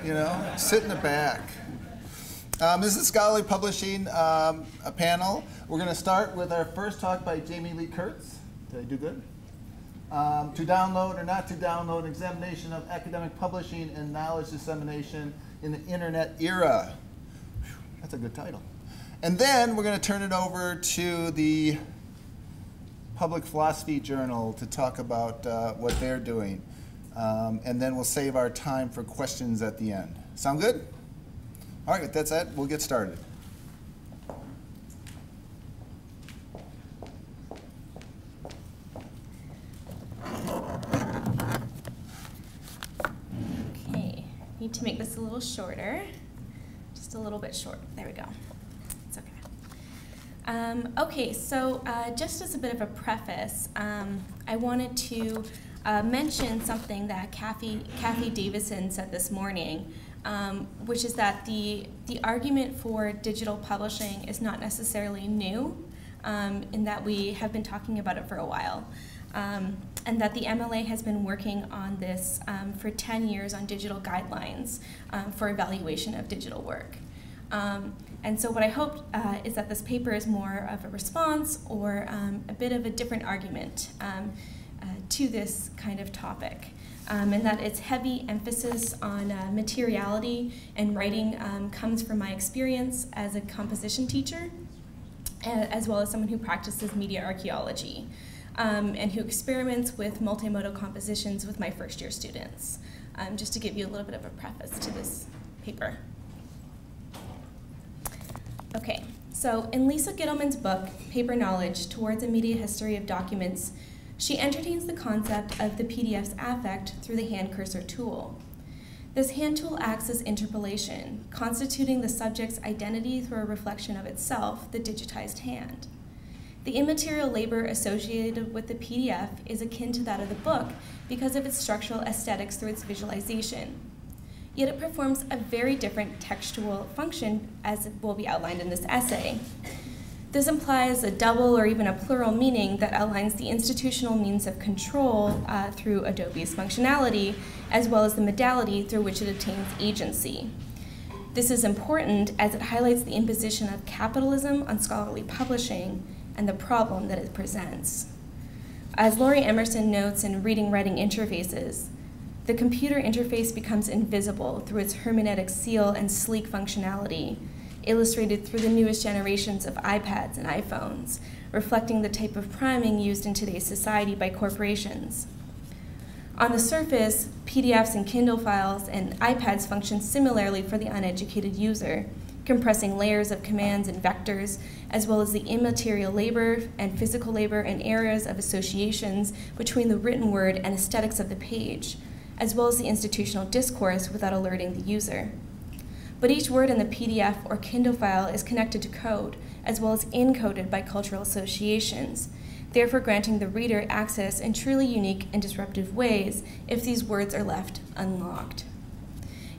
you know, sit in the back. This is Scholarly Publishing, a panel. We're going to start with our first talk by Jamie Lee Kurtz. Did I do good? To download or not to download, an examination of academic publishing and knowledge dissemination in the internet era. Whew, that's a good title. And then we're going to turn it over to the Public Philosophy Journal to talk about what they're doing. And then we'll save our time for questions at the end. Sound good? All right, with that said, we'll get started. Okay, need to make this a little shorter. Just a little bit short. There we go. It's okay. Okay, so just as a bit of a preface, I wanted to mention something that Hart-Davidson said this morning, which is that the argument for digital publishing is not necessarily new, in that we have been talking about it for a while, and that the MLA has been working on this for 10 years on digital guidelines for evaluation of digital work. And so what I hope is that this paper is more of a response or a bit of a different argument to this kind of topic. And that its heavy emphasis on materiality and writing comes from my experience as a composition teacher, as well as someone who practices media archaeology, and who experiments with multimodal compositions with my first-year students, just to give you a little bit of a preface to this paper. Okay, so in Lisa Gittleman's book, Paper Knowledge, Towards a Media History of Documents, she entertains the concept of the PDF's affect through the hand cursor tool. This hand tool acts as interpolation, constituting the subject's identity through a reflection of itself, the digitized hand. The immaterial labor associated with the PDF is akin to that of the book because of its structural aesthetics through its visualization. Yet it performs a very different textual function, as will be outlined in this essay. This implies a double or even a plural meaning that outlines the institutional means of control through Adobe's functionality, as well as the modality through which it attains agency. This is important as it highlights the imposition of capitalism on scholarly publishing and the problem that it presents. As Laurie Emerson notes in Reading Writing Interfaces, the computer interface becomes invisible through its hermeneutic seal and sleek functionality, illustrated through the newest generations of iPads and iPhones, reflecting the type of priming used in today's society by corporations. On the surface, PDFs and Kindle files and iPads function similarly for the uneducated user, compressing layers of commands and vectors, as well as the immaterial labor and physical labor and areas of associations between the written word and aesthetics of the page, as well as the institutional discourse without alerting the user. But each word in the PDF or Kindle file is connected to code, as well as encoded by cultural associations, therefore granting the reader access in truly unique and disruptive ways if these words are left unlocked.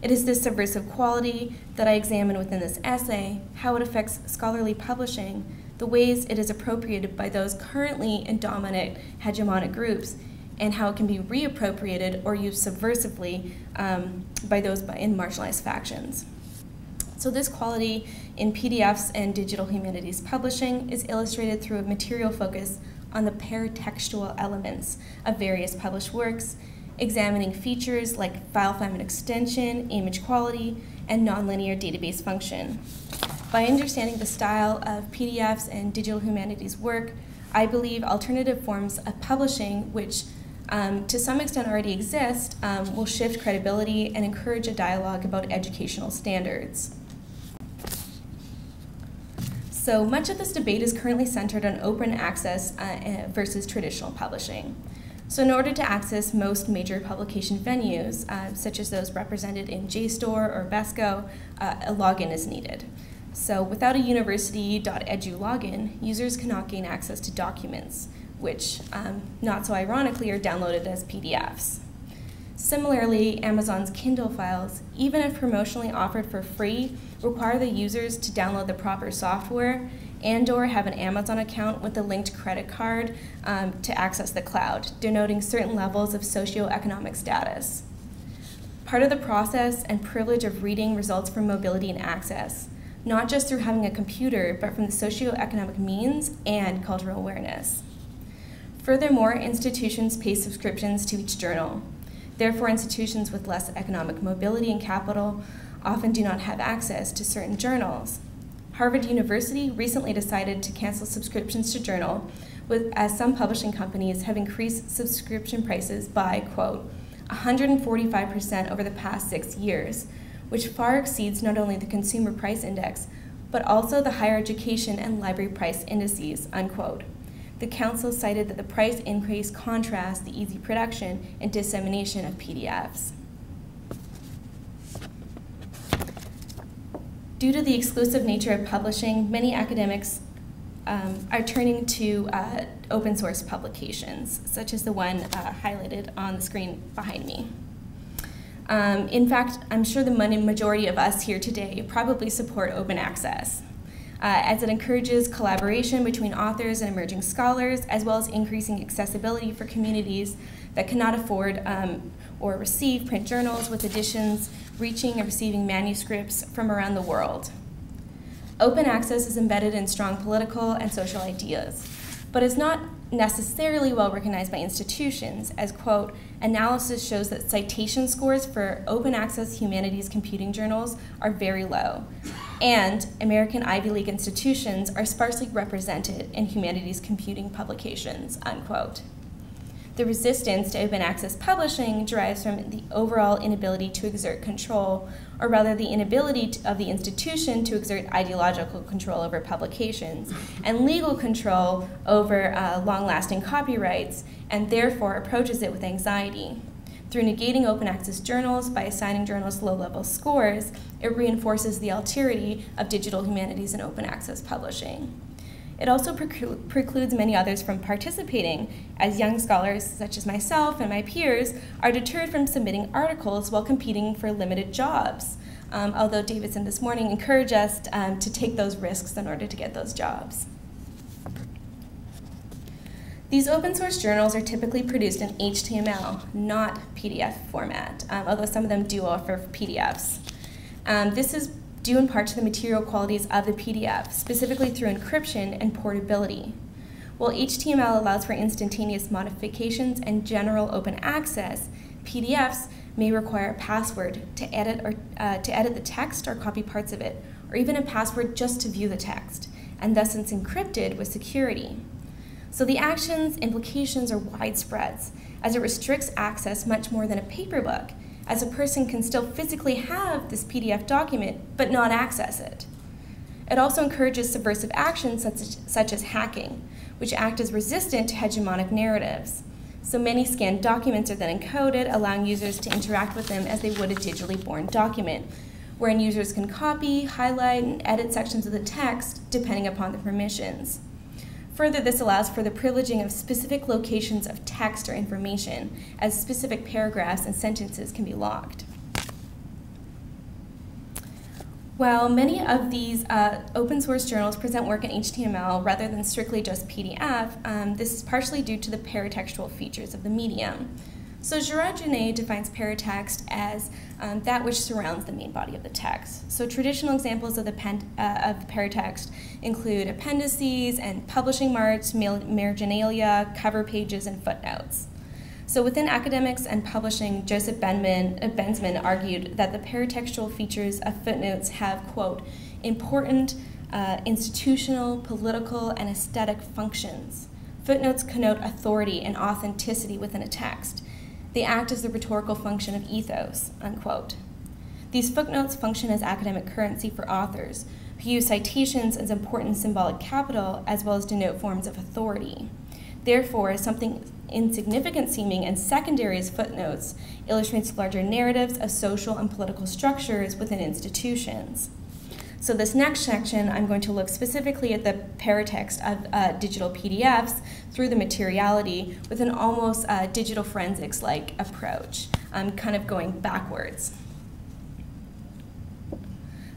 It is this subversive quality that I examine within this essay, how it affects scholarly publishing, the ways it is appropriated by those currently in dominant hegemonic groups, and how it can be reappropriated or used subversively by those in marginalized factions. So this quality in PDFs and digital humanities publishing is illustrated through a material focus on the paratextual elements of various published works, examining features like file format extension, image quality, and nonlinear database function. By understanding the style of PDFs and digital humanities work, I believe alternative forms of publishing, which to some extent already exist, will shift credibility and encourage a dialogue about educational standards. So much of this debate is currently centered on open access versus traditional publishing. So in order to access most major publication venues, such as those represented in JSTOR or VESCO, a login is needed. So without a university.edu login, users cannot gain access to documents, which, not so ironically, are downloaded as PDFs. Similarly, Amazon's Kindle files, even if promotionally offered for free, require the users to download the proper software and/or have an Amazon account with a linked credit card to access the cloud, denoting certain levels of socioeconomic status. Part of the process and privilege of reading results from mobility and access, not just through having a computer, but from the socioeconomic means and cultural awareness. Furthermore, institutions pay subscriptions to each journal. Therefore, institutions with less economic mobility and capital often do not have access to certain journals. Harvard University recently decided to cancel subscriptions to journal, as some publishing companies have increased subscription prices by, quote, 145% over the past 6 years, which far exceeds not only the consumer price index, but also the higher education and library price indices, unquote. The council cited that the price increase contrasts the easy production and dissemination of PDFs. Due to the exclusive nature of publishing, many academics are turning to open source publications, such as the one highlighted on the screen behind me. In fact, I'm sure the majority of us here today probably support open access, as it encourages collaboration between authors and emerging scholars, as well as increasing accessibility for communities that cannot afford or receive print journals with editions reaching and receiving manuscripts from around the world. Open access is embedded in strong political and social ideas, but is not necessarily well recognized by institutions, as, quote, analysis shows that citation scores for open access humanities computing journals are very low, and American Ivy League institutions are sparsely represented in humanities computing publications, unquote. The resistance to open access publishing derives from the overall inability to exert control, or rather the inability of the institution to exert ideological control over publications and legal control over long-lasting copyrights, and therefore approaches it with anxiety. Through negating open access journals by assigning journals low-level scores, it reinforces the alterity of digital humanities and open access publishing. It also precludes many others from participating, as young scholars such as myself and my peers are deterred from submitting articles while competing for limited jobs, although Davidson this morning encouraged us to take those risks in order to get those jobs. These open source journals are typically produced in HTML, not PDF format, although some of them do offer PDFs. This is due in part to the material qualities of the PDF, specifically through encryption and portability. While HTML allows for instantaneous modifications and general open access, PDFs may require a password to edit the text or copy parts of it, or even a password just to view the text, and thus it's encrypted with security. So the actions implications are widespread, as it restricts access much more than a paper book, as a person can still physically have this PDF document but not access it. It also encourages subversive actions such as hacking, which act as resistant to hegemonic narratives. So many scanned documents are then encoded, allowing users to interact with them as they would a digitally born document, wherein users can copy, highlight, and edit sections of the text depending upon the permissions. Further, this allows for the privileging of specific locations of text or information, as specific paragraphs and sentences can be locked. While many of these open source journals present work in HTML rather than strictly just PDF, this is partially due to the paratextual features of the medium. So Reimagining defines paratext as that which surrounds the main body of the text. So traditional examples of the paratext include appendices and publishing marks, marginalia, cover pages, and footnotes. So within academics and publishing, Joseph Bensman argued that the paratextual features of footnotes have, quote, important institutional, political, and aesthetic functions. Footnotes connote authority and authenticity within a text. They act as the rhetorical function of ethos, unquote. These footnotes function as academic currency for authors, who use citations as important symbolic capital as well as denote forms of authority. Therefore, something insignificant seeming and secondary as footnotes illustrates larger narratives of social and political structures within institutions. So this next section, I'm going to look specifically at the paratext of digital PDFs through the materiality with an almost digital forensics-like approach. I'm kind of going backwards.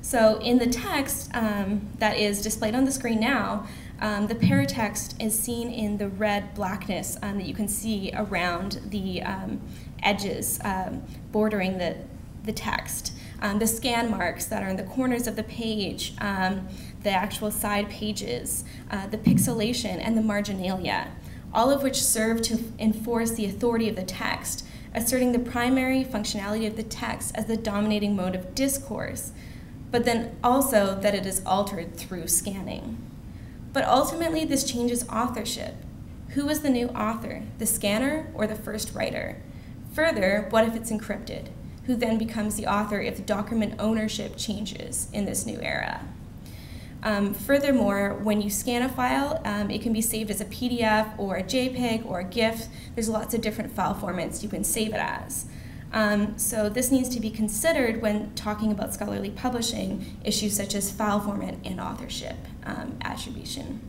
So in the text that is displayed on the screen now, the paratext is seen in the red blackness that you can see around the edges bordering the text, the scan marks that are in the corners of the page, the actual side pages, the pixelation, and the marginalia, all of which serve to enforce the authority of the text, asserting the primary functionality of the text as the dominating mode of discourse, but then also that it is altered through scanning. But ultimately, this changes authorship. Who is the new author, the scanner or the first writer? Further, what if it's encrypted? Who then becomes the author if the document ownership changes in this new era? Furthermore, when you scan a file, it can be saved as a PDF or a JPEG or a GIF. There's lots of different file formats you can save it as. So this needs to be considered when talking about scholarly publishing issues such as file format and authorship attribution.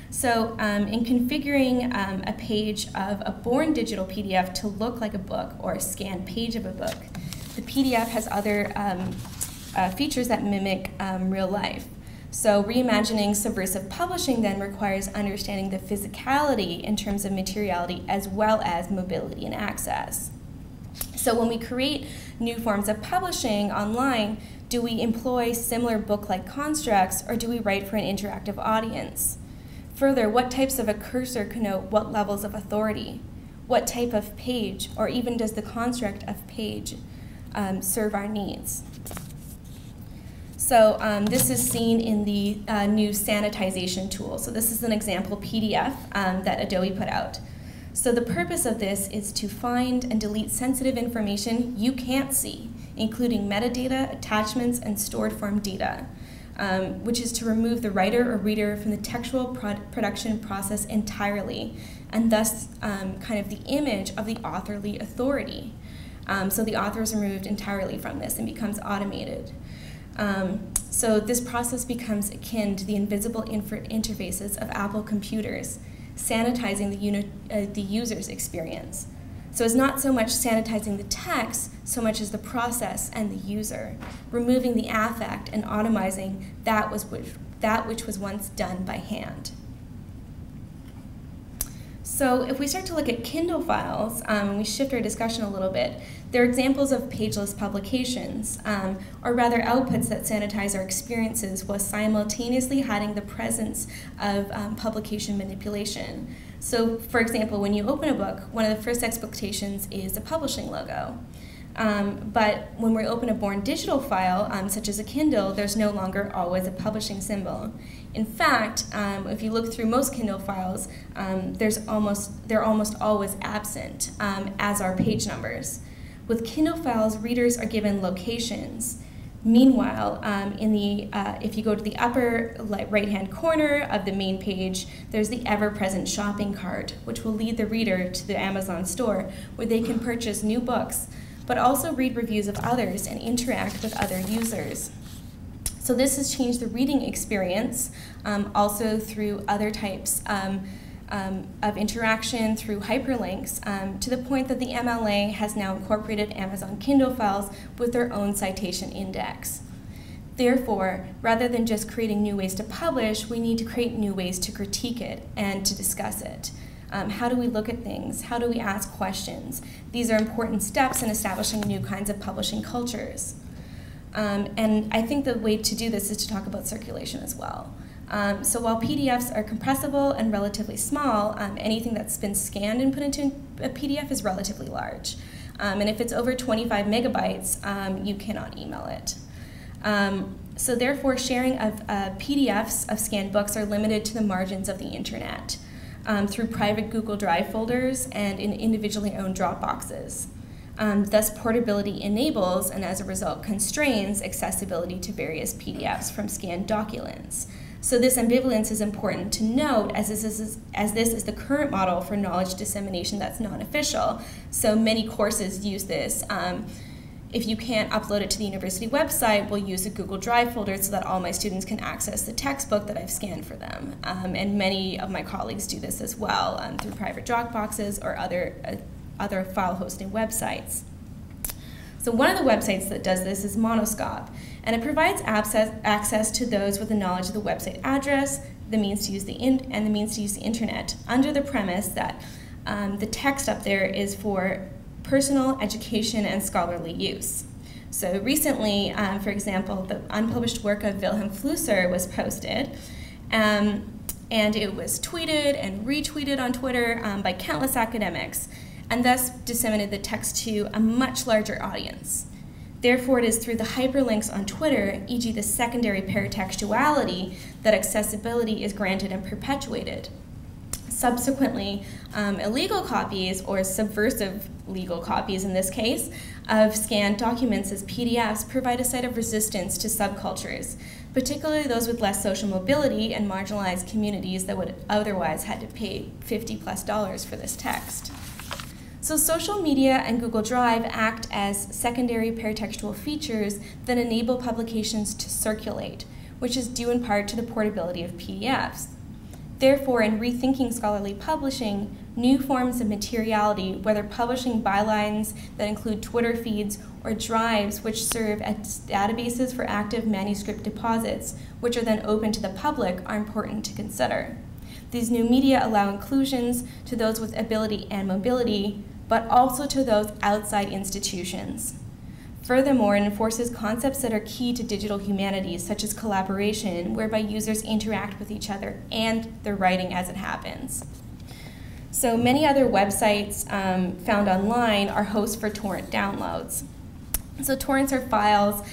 So in configuring a page of a born digital PDF to look like a book or a scanned page of a book, the PDF has other features that mimic real life. So reimagining subversive publishing then requires understanding the physicality in terms of materiality as well as mobility and access. So when we create new forms of publishing online, do we employ similar book-like constructs or do we write for an interactive audience? Further, what types of a cursor connote what levels of authority? What type of page, or even does the construct of page serve our needs? So this is seen in the new sanitization tool. So this is an example PDF that Adobe put out. So the purpose of this is to find and delete sensitive information you can't see, including metadata, attachments, and stored form data, which is to remove the writer or reader from the textual production process entirely, and thus kind of the image of the authorly authority. So the author is removed entirely from this and becomes automated. So this process becomes akin to the invisible interfaces of Apple computers, sanitizing the user's experience. So it's not so much sanitizing the text, so much as the process and the user, removing the affect and automizing that which was once done by hand. So if we start to look at Kindle files, and we shift our discussion a little bit, they're examples of pageless publications, or rather outputs that sanitize our experiences while simultaneously hiding the presence of publication manipulation. So for example, when you open a book, one of the first expectations is a publishing logo. But when we open a born digital file, such as a Kindle, there's no longer always a publishing symbol. In fact, if you look through most Kindle files, they're almost always absent, as are page numbers. With Kindle files, readers are given locations. Meanwhile, if you go to the upper right-hand corner of the main page, there's the ever-present shopping cart, which will lead the reader to the Amazon store, where they can purchase new books, but also read reviews of others and interact with other users. So this has changed the reading experience, also through other types of interaction through hyperlinks, to the point that the MLA has now incorporated Amazon Kindle files with their own citation index. Therefore, rather than just creating new ways to publish, we need to create new ways to critique it and to discuss it. How do we look at things? How do we ask questions? These are important steps in establishing new kinds of publishing cultures. And I think the way to do this is to talk about circulation as well. So while PDFs are compressible and relatively small, anything that's been scanned and put into a PDF is relatively large. And if it's over 25 megabytes, you cannot email it. So therefore, sharing of PDFs of scanned books are limited to the margins of the internet, through private Google Drive folders and in individually owned Dropboxes. Thus, portability enables and as a result constrains accessibility to various PDFs from scanned documents. So this ambivalence is important to note as this is the current model for knowledge dissemination that's non-official. So many courses use this. If you can't upload it to the university website, we'll use a Google Drive folder so that all my students can access the textbook that I've scanned for them. And many of my colleagues do this as well through private Dropboxes or other file hosting websites. So one of the websites that does this is Monoscope, and it provides access to those with the knowledge of the website address, the means to use the internet, under the premise that the text up there is for personal, education, and scholarly use. So recently, for example, the unpublished work of Wilhelm Flusser was posted, and it was tweeted and retweeted on Twitter by countless academics, and thus disseminated the text to a much larger audience. Therefore, it is through the hyperlinks on Twitter, e.g. the secondary paratextuality, that accessibility is granted and perpetuated. Subsequently, illegal copies, or subversive legal copies in this case, of scanned documents as PDFs provide a site of resistance to subcultures, particularly those with less social mobility and marginalized communities that would otherwise had to pay $50+ for this text. So social media and Google Drive act as secondary paratextual features that enable publications to circulate, which is due in part to the portability of PDFs. Therefore, in rethinking scholarly publishing, new forms of materiality, whether publishing bylines that include Twitter feeds or drives which serve as databases for active manuscript deposits, which are then open to the public, are important to consider. These new media allow inclusions to those with ability and mobility, but also to those outside institutions. Furthermore, it enforces concepts that are key to digital humanities, such as collaboration, whereby users interact with each other and their writing as it happens. So many other websites found online are hosts for torrent downloads. So torrents are files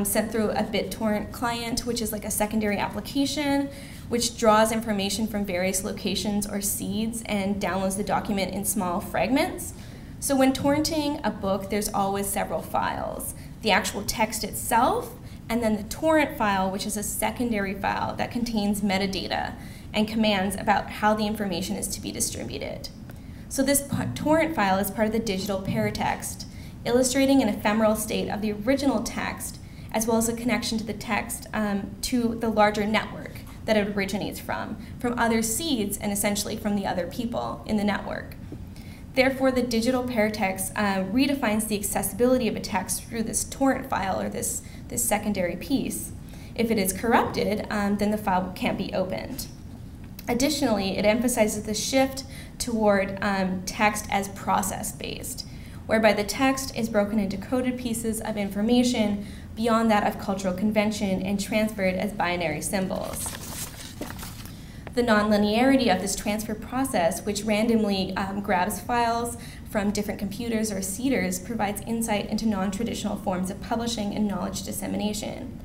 sent through a BitTorrent client, which is like a secondary application, which draws information from various locations or seeds and downloads the document in small fragments. So when torrenting a book, there's always several files. The actual text itself, and then the torrent file, which is a secondary file that contains metadata and commands about how the information is to be distributed. So this torrent file is part of the digital paratext, illustrating an ephemeral state of the original text, as well as a connection to the text to the larger network that it originates from other seeds, and essentially from the other people in the network. Therefore, the digital paratext redefines the accessibility of a text through this torrent file, or this secondary piece. If it is corrupted, then the file can't be opened. Additionally, it emphasizes the shift toward text as process-based, whereby the text is broken into coded pieces of information beyond that of cultural convention and transferred as binary symbols. The nonlinearity of this transfer process, which randomly grabs files from different computers or seeders, provides insight into non-traditional forms of publishing and knowledge dissemination.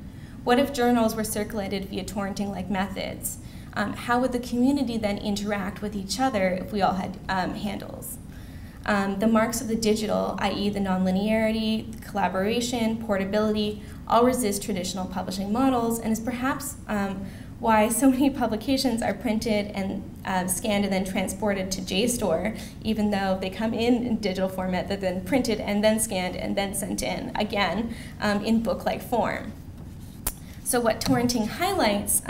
What if journals were circulated via torrenting-like methods? How would the community then interact with each other if we all had handles? The marks of the digital, i.e. the nonlinearity, collaboration, portability, all resist traditional publishing models, and is perhaps why so many publications are printed and scanned and then transported to JSTOR, even though they come in digital format, they're then printed and then scanned and then sent in, again, in book-like form. So what torrenting highlights,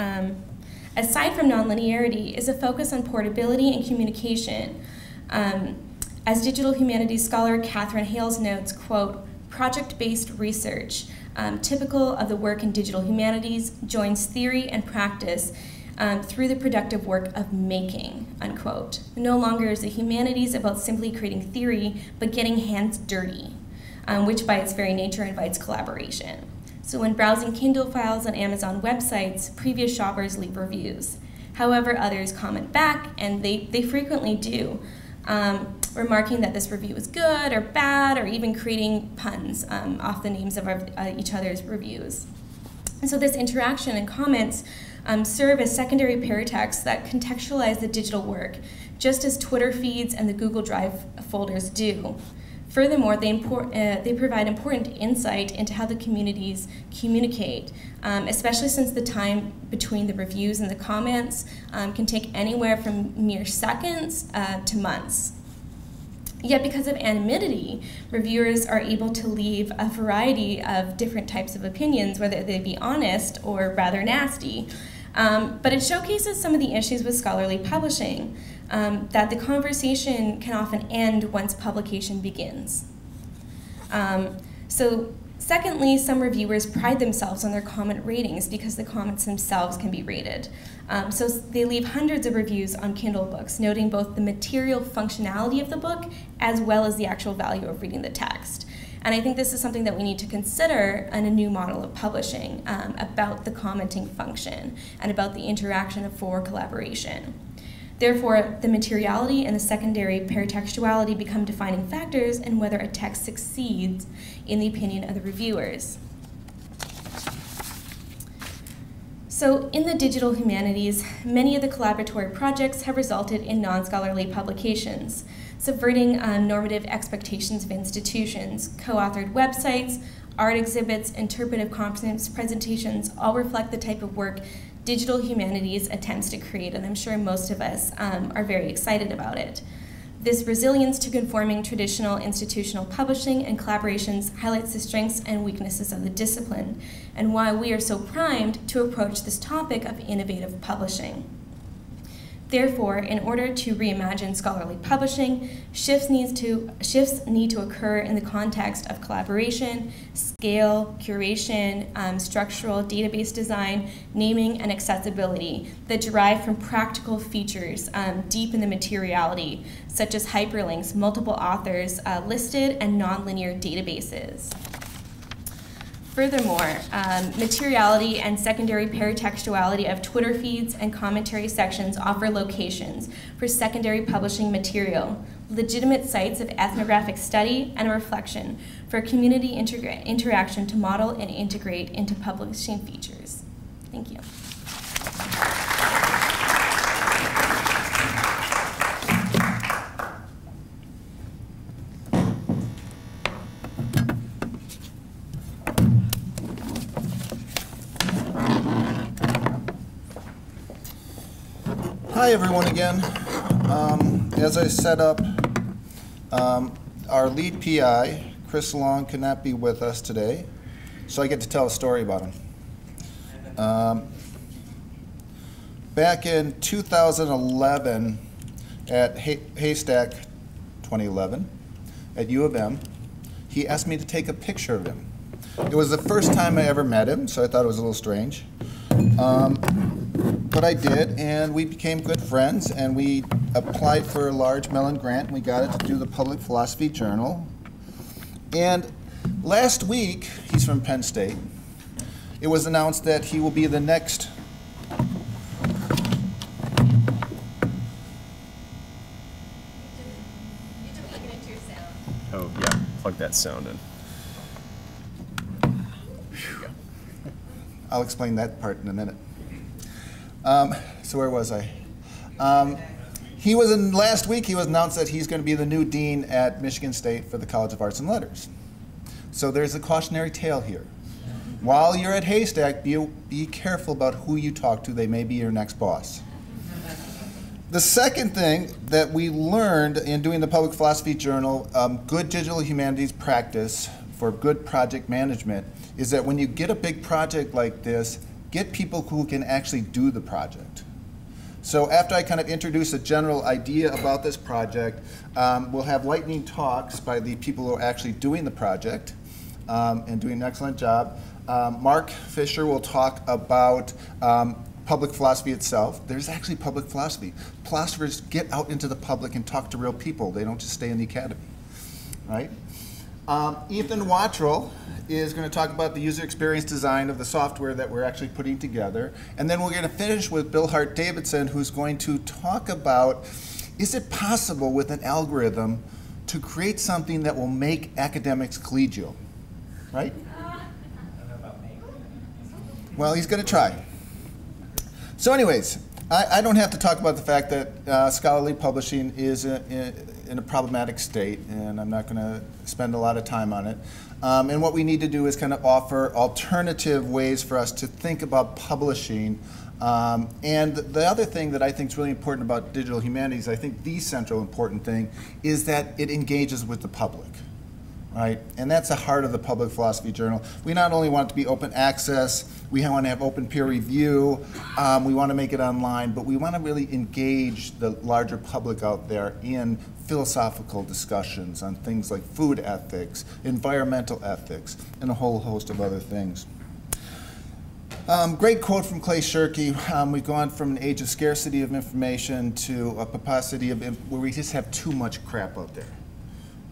aside from nonlinearity, is a focus on portability and communication. As digital humanities scholar Catherine Hales notes, quote, project-based research, typical of the work in digital humanities, joins theory and practice through the productive work of making, unquote. No longer is the humanities about simply creating theory, but getting hands dirty, which by its very nature invites collaboration. So when browsing Kindle files on Amazon websites, previous shoppers leave reviews. However, others comment back, and they frequently do, remarking that this review is good or bad, or even creating puns off the names of each other's reviews. And so this interaction and comments serve as secondary paratexts that contextualize the digital work, just as Twitter feeds and the Google Drive folders do. Furthermore, they provide important insight into how the communities communicate, especially since the time between the reviews and the comments can take anywhere from mere seconds to months. Yet because of anonymity, reviewers are able to leave a variety of different types of opinions, whether they be honest or rather nasty. But it showcases some of the issues with scholarly publishing, that the conversation can often end once publication begins. Secondly, some reviewers pride themselves on their comment ratings because the comments themselves can be rated. So they leave hundreds of reviews on Kindle books, noting both the material functionality of the book as well as the actual value of reading the text. And I think this is something that we need to consider in a new model of publishing about the commenting function and about the interaction for collaboration. Therefore, the materiality and the secondary paratextuality become defining factors in whether a text succeeds in the opinion of the reviewers. So in the digital humanities, many of the collaboratory projects have resulted in non-scholarly publications, subverting normative expectations of institutions. Co-authored websites, art exhibits, interpretive conference presentations all reflect the type of work digital humanities attempts to create, and I'm sure most of us are very excited about it. This resilience to conforming traditional institutional publishing and collaborations highlights the strengths and weaknesses of the discipline, and why we are so primed to approach this topic of innovative publishing. Therefore, in order to reimagine scholarly publishing, shifts need to occur in the context of collaboration, scale, curation, structural database design, naming, and accessibility that derive from practical features deep in the materiality, such as hyperlinks, multiple authors listed, and nonlinear databases. Furthermore, materiality and secondary paratextuality of Twitter feeds and commentary sections offer locations for secondary publishing material, legitimate sites of ethnographic study, and a reflection for community interaction to model and integrate into publishing features. Thank you. Hi everyone again. As I set up, our lead PI, Chris Long, could not be with us today, so I get to tell a story about him. Back in 2011 at HASTAC 2011 at U of M, he asked me to take a picture of him. It was the first time I ever met him, so I thought it was a little strange. But I did, and we became good friends, and we applied for a large Mellon grant, and we got it to do the Public Philosophy Journal. And last week, he's from Penn State, it was announced that he will be the next Oh, yeah, plug that sound in. I'll explain that part in a minute. So where was I? Last week he was announced that he's going to be the new dean at Michigan State for the College of Arts and Letters. So there's a cautionary tale here. While you're at Haystack, be careful about who you talk to. They may be your next boss. The second thing that we learned in doing the Public Philosophy Journal, good digital humanities practice for good project management, is that when you get a big project like this, get people who can actually do the project. So after I kind of introduce a general idea about this project, we'll have lightning talks by the people who are actually doing the project and doing an excellent job. Mark Fisher will talk about public philosophy itself. There's actually public philosophy. Philosophers get out into the public and talk to real people. They don't just stay in the academy, right? Ethan Watrall is going to talk about the user experience design of the software that we're actually putting together. And then we're going to finish with Bill Hart-Davidson, who's going to talk about, is it possible with an algorithm to create something that will make academics collegial, right? Well, he's going to try. So anyways, I don't have to talk about the fact that scholarly publishing is in a problematic state, and I'm not going to spend a lot of time on it. And what we need to do is kind of offer alternative ways for us to think about publishing. And the other thing that I think is really important about digital humanities, I think the central important thing, is that it engages with the public, right? And that's the heart of the Public Philosophy Journal. We not only want it to be open access, we want to have open peer review, we want to make it online, but we want to really engage the larger public out there in philosophical discussions on things like food ethics, environmental ethics, and a whole host of other things. Great quote from Clay Shirky. We've gone from an age of scarcity of information to a capacity of where we just have too much crap out there.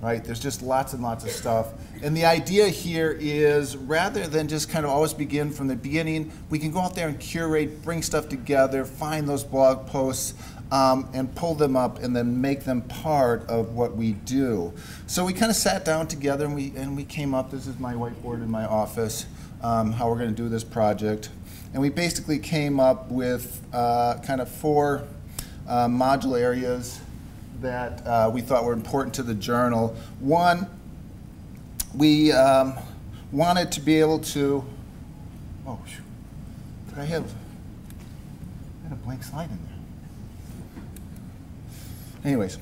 right? There's just lots and lots of stuff. And the idea here is rather than just kind of always begin from the beginning, we can go out there and curate, bring stuff together, find those blog posts, and pull them up and then make them part of what we do. So we kind of sat down together and we came up, this is my whiteboard in my office, how we're going to do this project. And we basically came up with kind of 4 module areas that we thought were important to the journal. One, we wanted to be able to, oh, shoot. Did I had a blank slide in there. Anyways,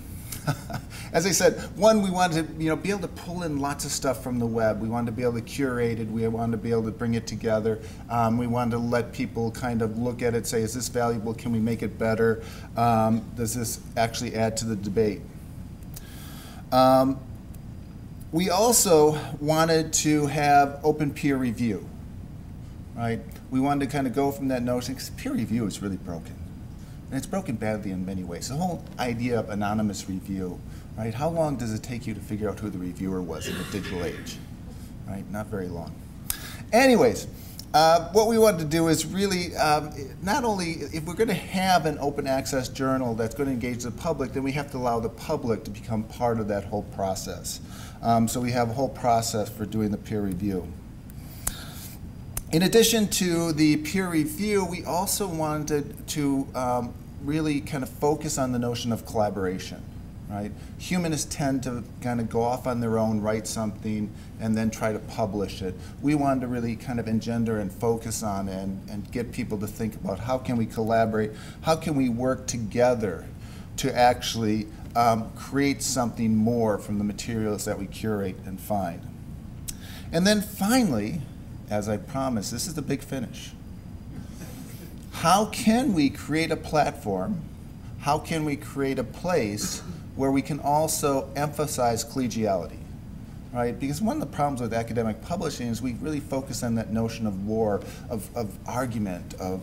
as I said, one, we wanted to be able to pull in lots of stuff from the web. We wanted to be able to curate it. We wanted to be able to bring it together. We wanted to let people kind of look at it, say, is this valuable? Can we make it better? Does this actually add to the debate? We also wanted to have open peer review, right? We wanted to kind of go from that notion, because peer review is really broken. And it's broken badly in many ways. The whole idea of anonymous review, right? How long does it take you to figure out who the reviewer was in the digital age? Right? Not very long. Anyways, what we wanted to do is really not only, if we're going to have an open access journal that's going to engage the public, then we have to allow the public to become part of that whole process. So we have a whole process for doing the peer review. In addition to the peer review, we also wanted to really kind of focus on the notion of collaboration, right? Humanists tend to kind of go off on their own, write something, and then try to publish it. We wanted to really kind of engender and focus on it and get people to think about how can we collaborate, how can we work together to actually create something more from the materials that we curate and find. And then finally, as I promised, this is the big finish. How can we create a platform? How can we create a place where we can also emphasize collegiality, right? Because one of the problems with academic publishing is we really focus on that notion of war, of argument, of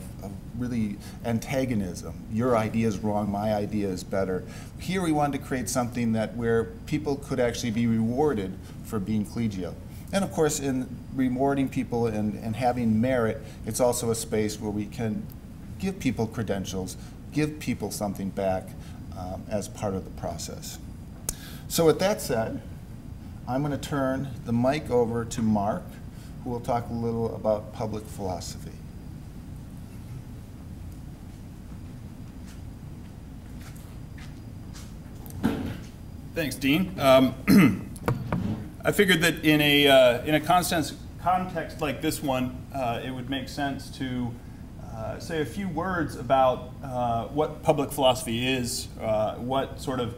really antagonism. Your idea is wrong, my idea is better. Here we wanted to create something that where people could actually be rewarded for being collegial. And of course, in rewarding people and having merit, it's also a space where we can give people credentials, give people something back as part of the process. So with that said, I'm going to turn the mic over to Mark, who will talk a little about public philosophy. Thanks, Dean. I figured that in a context like this one, it would make sense to say a few words about what public philosophy is, what sort of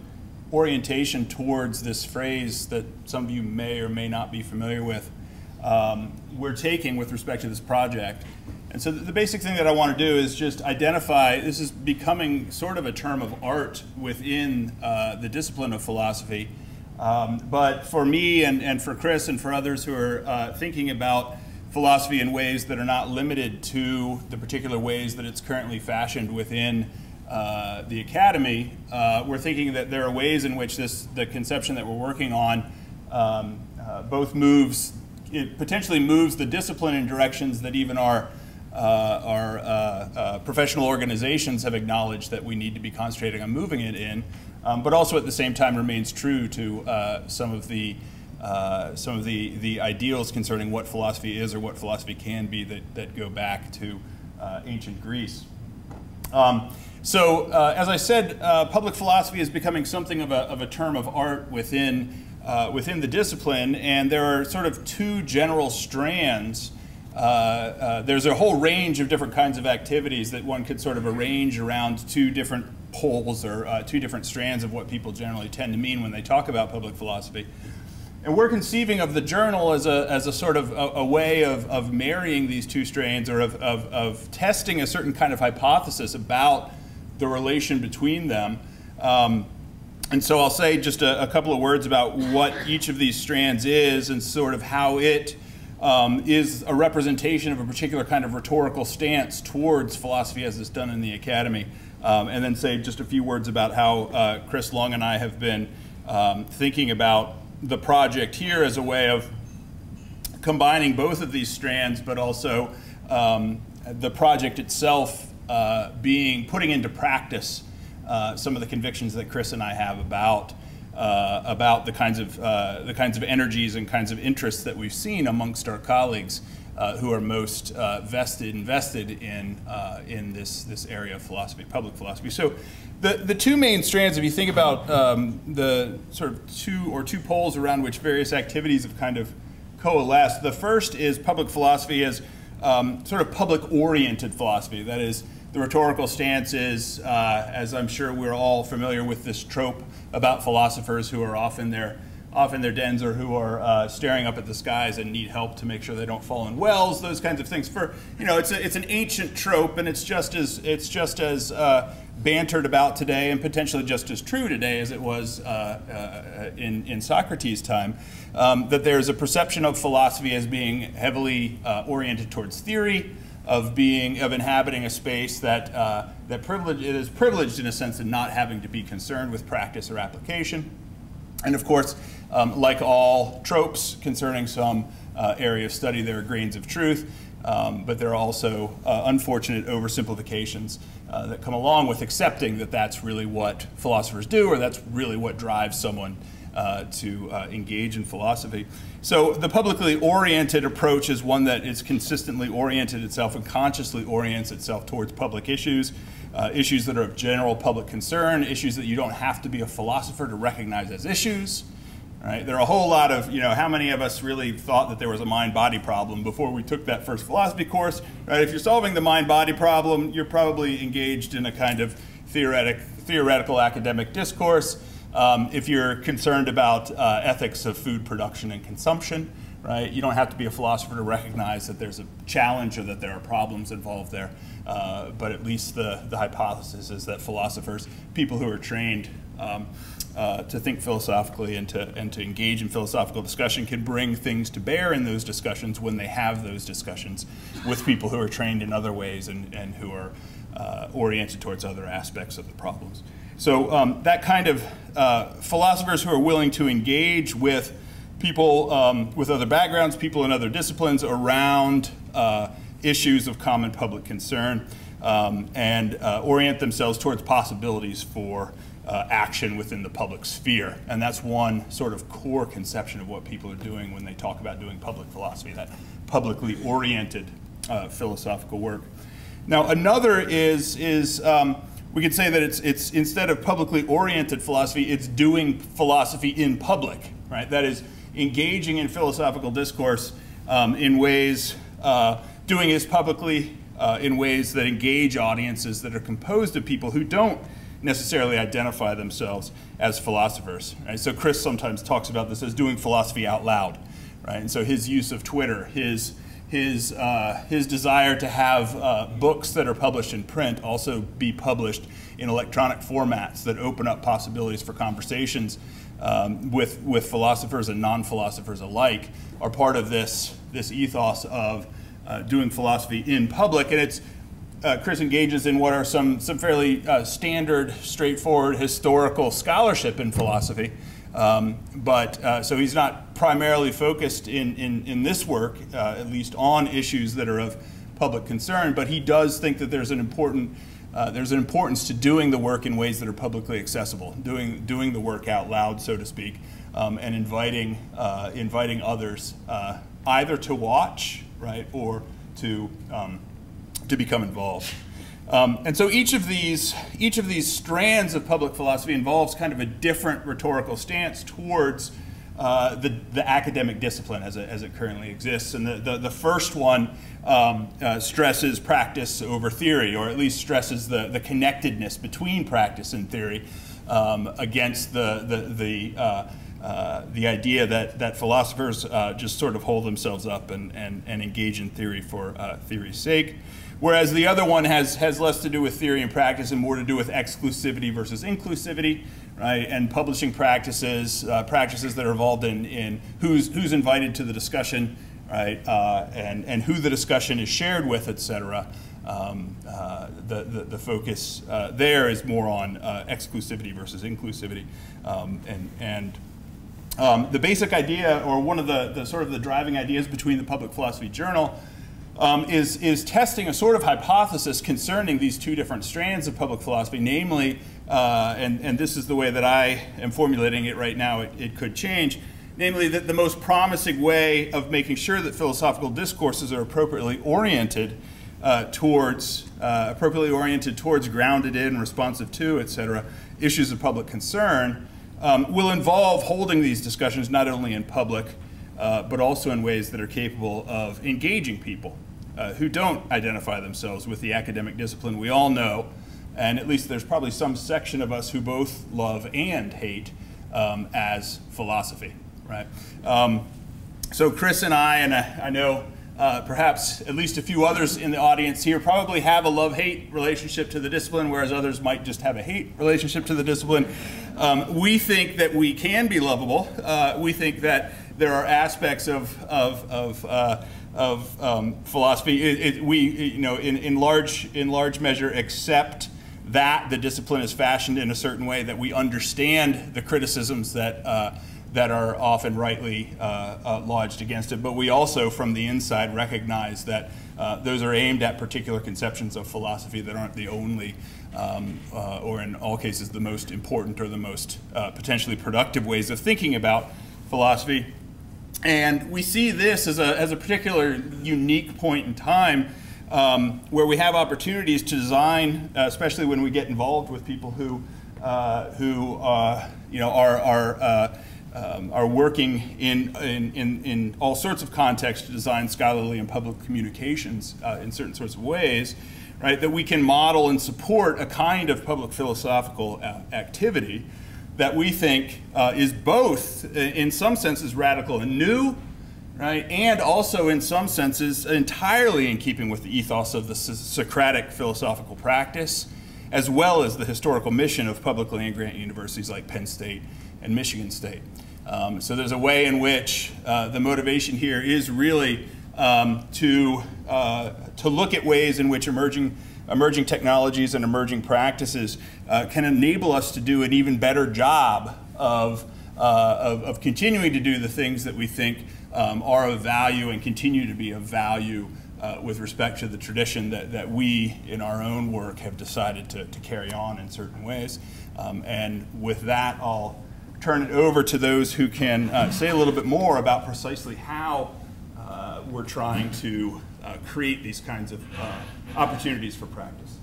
orientation towards this phrase that some of you may or may not be familiar with we're taking with respect to this project. And so the basic thing that I want to do is just identify, this is becoming sort of a term of art within the discipline of philosophy. But for me and for Chris and for others who are thinking about philosophy in ways that are not limited to the particular ways that it's currently fashioned within the academy, we're thinking that there are ways in which the conception that we're working on both it potentially moves the discipline in directions that even our professional organizations have acknowledged that we need to be concentrating on moving it in, but also at the same time remains true to some of the ideals concerning what philosophy is or what philosophy can be that go back to ancient Greece. As I said, public philosophy is becoming something of a term of art within the discipline, and there are sort of two general strands. There's a whole range of different kinds of activities that one could sort of arrange around two different poles or two different strands of what people generally tend to mean when they talk about public philosophy. And we're conceiving of the journal as a sort of a way of marrying these two strands, or of testing a certain kind of hypothesis about the relation between them. And so I'll say just a couple of words about what each of these strands is and sort of how it is a representation of a particular kind of rhetorical stance towards philosophy as it's done in the academy. And then say just a few words about how Chris Long and I have been thinking about the project here as a way of combining both of these strands, but also the project itself putting into practice some of the convictions that Chris and I have about the kinds of energies and kinds of interests that we've seen amongst our colleagues who are most invested in this area of philosophy, public philosophy. So the two main strands, if you think about the sort of two poles around which various activities have kind of coalesced, the first is public philosophy as sort of public-oriented philosophy. That is, the rhetorical stance is, as I'm sure we're all familiar with this trope about philosophers who are off in their dens, or who are staring up at the skies and need help to make sure they don't fall in wells, those kinds of things. It's an ancient trope, and it's just as bantered about today, and potentially just as true today as it was in Socrates' time. That there's a perception of philosophy as being heavily oriented towards theory, of inhabiting a space that it is privileged in a sense in not having to be concerned with practice or application. And of course, like all tropes concerning some area of study, there are grains of truth, but there are also unfortunate oversimplifications that come along with accepting that that's really what philosophers do, or that's really what drives someone to engage in philosophy. So the publicly oriented approach is one that is consistently oriented itself and consciously orients itself towards public issues, issues that are of general public concern, issues that you don't have to be a philosopher to recognize as issues. Right? There are a whole lot of, how many of us really thought that there was a mind-body problem before we took that first philosophy course? Right? If you're solving the mind-body problem, you're probably engaged in a kind of theoretical academic discourse. If you're concerned about ethics of food production and consumption, right, you don't have to be a philosopher to recognize that there's a challenge or that there are problems involved there. But at least the hypothesis is that philosophers, people who are trained to think philosophically and to engage in philosophical discussion, can bring things to bear in those discussions when they have those discussions with people who are trained in other ways and who are oriented towards other aspects of the problems. So that kind of philosophers who are willing to engage with people with other backgrounds, people in other disciplines around issues of common public concern, and orient themselves towards possibilities for action within the public sphere. And that's one sort of core conception of what people are doing when they talk about doing public philosophy, that publicly oriented philosophical work. Now another is we could say that it's instead of publicly oriented philosophy, it's doing philosophy in public, right? That is, engaging in philosophical discourse in ways, doing this publicly in ways that engage audiences that are composed of people who don't necessarily identify themselves as philosophers, right? So Chris sometimes talks about this as doing philosophy out loud, right? And so his use of Twitter, his desire to have books that are published in print also be published in electronic formats that open up possibilities for conversations with philosophers and non-philosophers alike are part of this ethos of doing philosophy in public. And it's Chris engages in what are some fairly standard, straightforward historical scholarship in philosophy. So he's not primarily focused in this work, at least on issues that are of public concern, but he does think that there's an importance to doing the work in ways that are publicly accessible, doing the work out loud, so to speak, and inviting others either to watch, right, or to become involved. And so each of these strands of public philosophy involves kind of a different rhetorical stance towards the academic discipline as it currently exists. And the first one stresses practice over theory, or at least stresses the connectedness between practice and theory against the idea that philosophers just sort of hold themselves up and engage in theory for theory's sake. Whereas the other one has less to do with theory and practice and more to do with exclusivity versus inclusivity, right? And publishing practices, practices that are involved in who's invited to the discussion, right? And who the discussion is shared with, et cetera. The focus there is more on exclusivity versus inclusivity, and The basic idea, or one of the sort of the driving ideas between the Public Philosophy Journal, is testing a sort of hypothesis concerning these two different strands of public philosophy, namely, and this is the way that I am formulating it right now, it could change, namely that the most promising way of making sure that philosophical discourses are appropriately oriented towards, grounded in, responsive to, etc., issues of public concern, will involve holding these discussions not only in public, but also in ways that are capable of engaging people who don't identify themselves with the academic discipline we all know, and at least there's probably some section of us who both love and hate as philosophy, right? So Chris and I know perhaps at least a few others in the audience here probably have a love-hate relationship to the discipline, whereas others might just have a hate relationship to the discipline. We think that we can be lovable. We think that there are aspects of philosophy. We, in large measure, accept that the discipline is fashioned in a certain way, that we understand the criticisms that are often rightly lodged against it. But we also, from the inside, recognize that those are aimed at particular conceptions of philosophy that aren't the only, or in all cases, the most important or the most potentially productive ways of thinking about philosophy. And we see this as a particular unique point in time where we have opportunities to design, especially when we get involved with people who are working in all sorts of contexts to design scholarly and public communications in certain sorts of ways, right? That we can model and support a kind of public philosophical activity that we think is both, in some senses, radical and new, right? And also, in some senses, entirely in keeping with the ethos of the Socratic philosophical practice, as well as the historical mission of public land-grant universities like Penn State and Michigan State. So there's a way in which the motivation here is really to look at ways in which emerging technologies and emerging practices can enable us to do an even better job of continuing to do the things that we think are of value and continue to be of value with respect to the tradition that we, in our own work, have decided to carry on in certain ways. And with that, I'll turn it over to those who can say a little bit more about precisely how we're trying to create these kinds of opportunities for practice.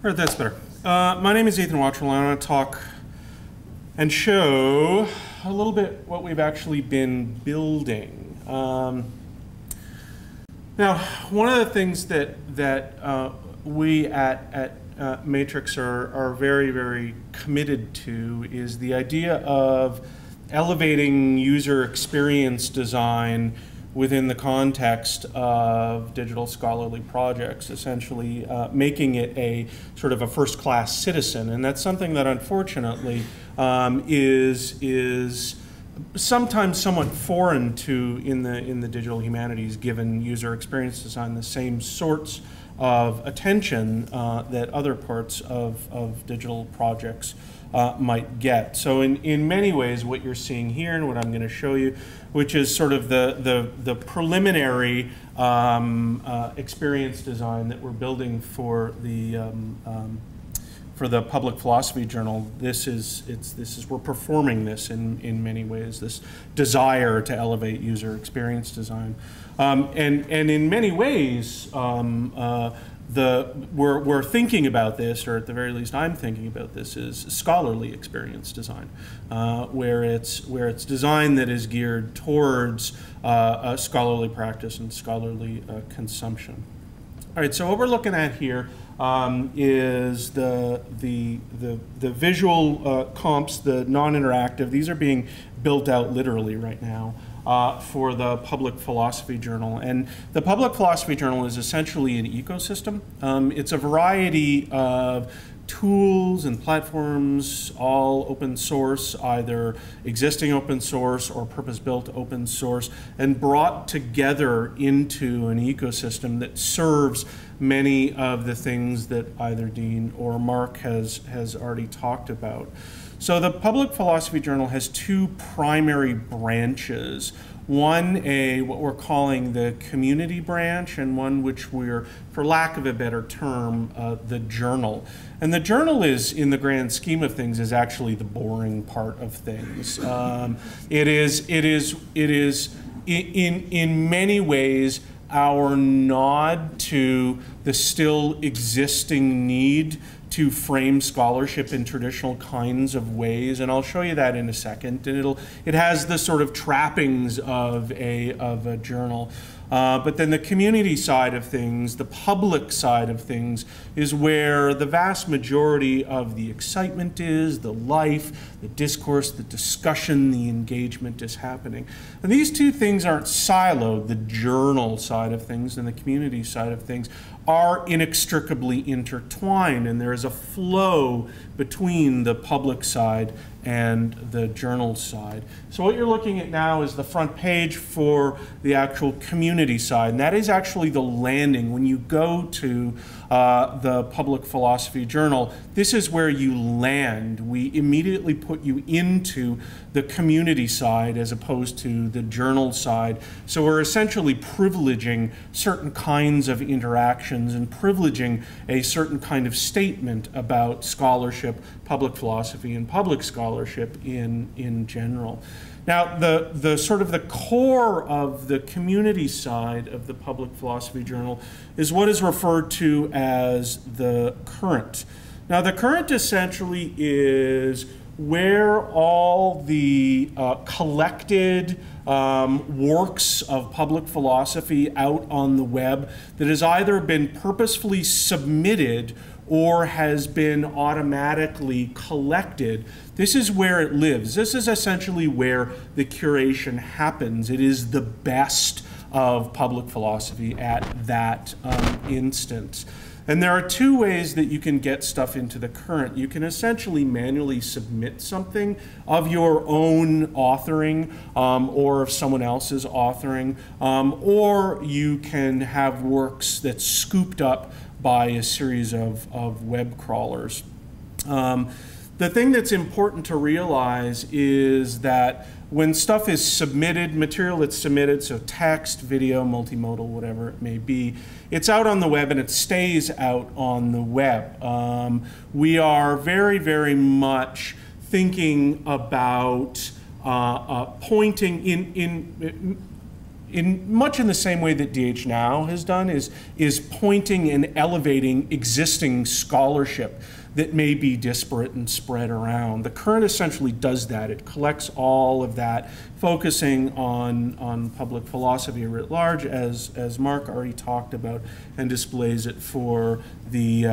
All right, that's better. My name is Ethan Watrall, and I want to talk and show a little bit what we've actually been building. Now, one of the things that we at Matrix are very, very committed to is the idea of elevating user experience design within the context of digital scholarly projects, essentially making it a sort of a first-class citizen. And that's something that unfortunately is sometimes somewhat foreign to in the digital humanities, given user experience design, the same sorts of attention that other parts of digital projects might get. So in many ways, what you're seeing here and what I'm going to show you, which is sort of the preliminary experience design that we're building for the for the Public Philosophy Journal, we're performing this in many ways, this desire to elevate user experience design. And in many ways, we're thinking about this, or at the very least I'm thinking about this, as scholarly experience design, where it's design that is geared towards scholarly practice and scholarly consumption. All right, so what we're looking at here is the visual comps, the non-interactive. These are being built out literally right now for the Public Philosophy Journal. And the Public Philosophy Journal is essentially an ecosystem. It's a variety of tools and platforms, all open source, either existing open source or purpose-built open source, and brought together into an ecosystem that serves many of the things that either Dean or Mark has already talked about. So the Public Philosophy Journal has two primary branches. One, what we're calling the community branch, and one which we're, for lack of a better term, the journal. And the journal is, in the grand scheme of things, is actually the boring part of things. It is in many ways our nod to the still existing need to frame scholarship in traditional kinds of ways, and I'll show you that in a second. And it has the sort of trappings of a journal. But then the community side of things, the public side of things, is where the vast majority of the excitement is, the life, the discourse, the discussion, the engagement is happening. And these two things aren't siloed. The journal side of things and the community side of things are inextricably intertwined, and there is a flow between the public side and the journal side. So what you're looking at now is the front page for the actual community side, and that is actually the landing. When you go to the Public Philosophy Journal, this is where you land. We immediately put you into the community side as opposed to the journal side. So we're essentially privileging certain kinds of interactions and privileging a certain kind of statement about scholarship, public philosophy, and public scholarship in general. Now, the sort of the core of the community side of the Public Philosophy Journal is what is referred to as the current. Now, the current essentially is where all the collected works of public philosophy out on the web that has either been purposefully submitted or has been automatically collected, this is where it lives. This is essentially where the curation happens. It is the best of public philosophy at that instance. And there are two ways that you can get stuff into the current. You can essentially manually submit something of your own authoring or of someone else's authoring, or you can have works that's scooped up by a series of web crawlers. The thing that's important to realize is that when stuff is submitted, material that's submitted, so text, video, multimodal, whatever it may be, it's out on the web and it stays out on the web. We are very, very much thinking about pointing in much in the same way that DH Now has done, is pointing and elevating existing scholarship that may be disparate and spread around. The current essentially does that. It collects all of that, focusing on public philosophy writ large, as Mark already talked about, and displays it for the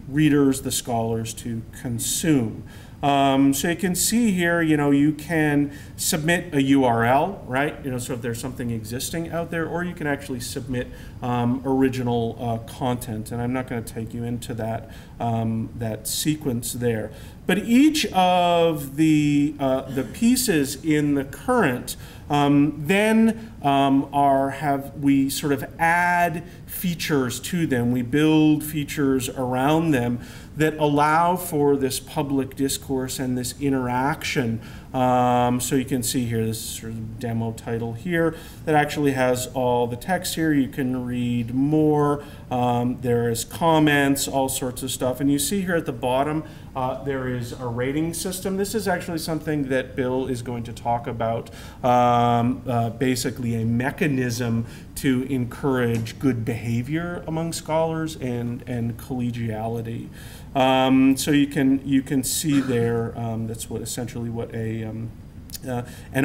readers, the scholars to consume. So you can see here, you can submit a URL, right? So if there's something existing out there, or you can actually submit original content, and I'm not going to take you into that that sequence there. But each of the pieces in the current we sort of add features to them. We build features around them that allow for this public discourse and this interaction So you can see here, this is sort of demo title here that actually has all the text here. You can read more. There is comments, all sorts of stuff. And you see here at the bottom, there is a rating system. This is actually something that Bill is going to talk about, basically a mechanism to encourage good behavior among scholars and collegiality. So you can see there, that's what essentially what an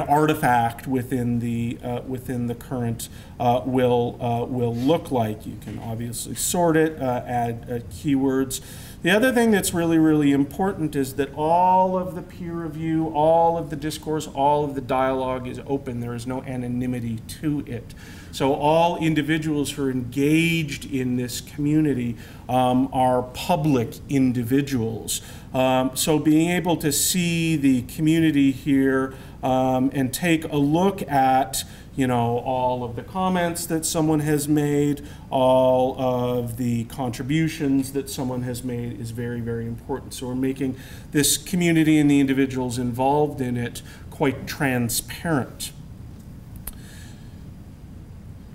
artifact within the current will look like. You can obviously sort it, add keywords. The other thing that's really, really important is that all of the peer review, all of the discourse, all of the dialogue is open. There is no anonymity to it. So all individuals who are engaged in this community are public individuals. So being able to see the community here and take a look at, you know, all of the comments that someone has made, all of the contributions that someone has made is very, very important. So we're making this community and the individuals involved in it quite transparent.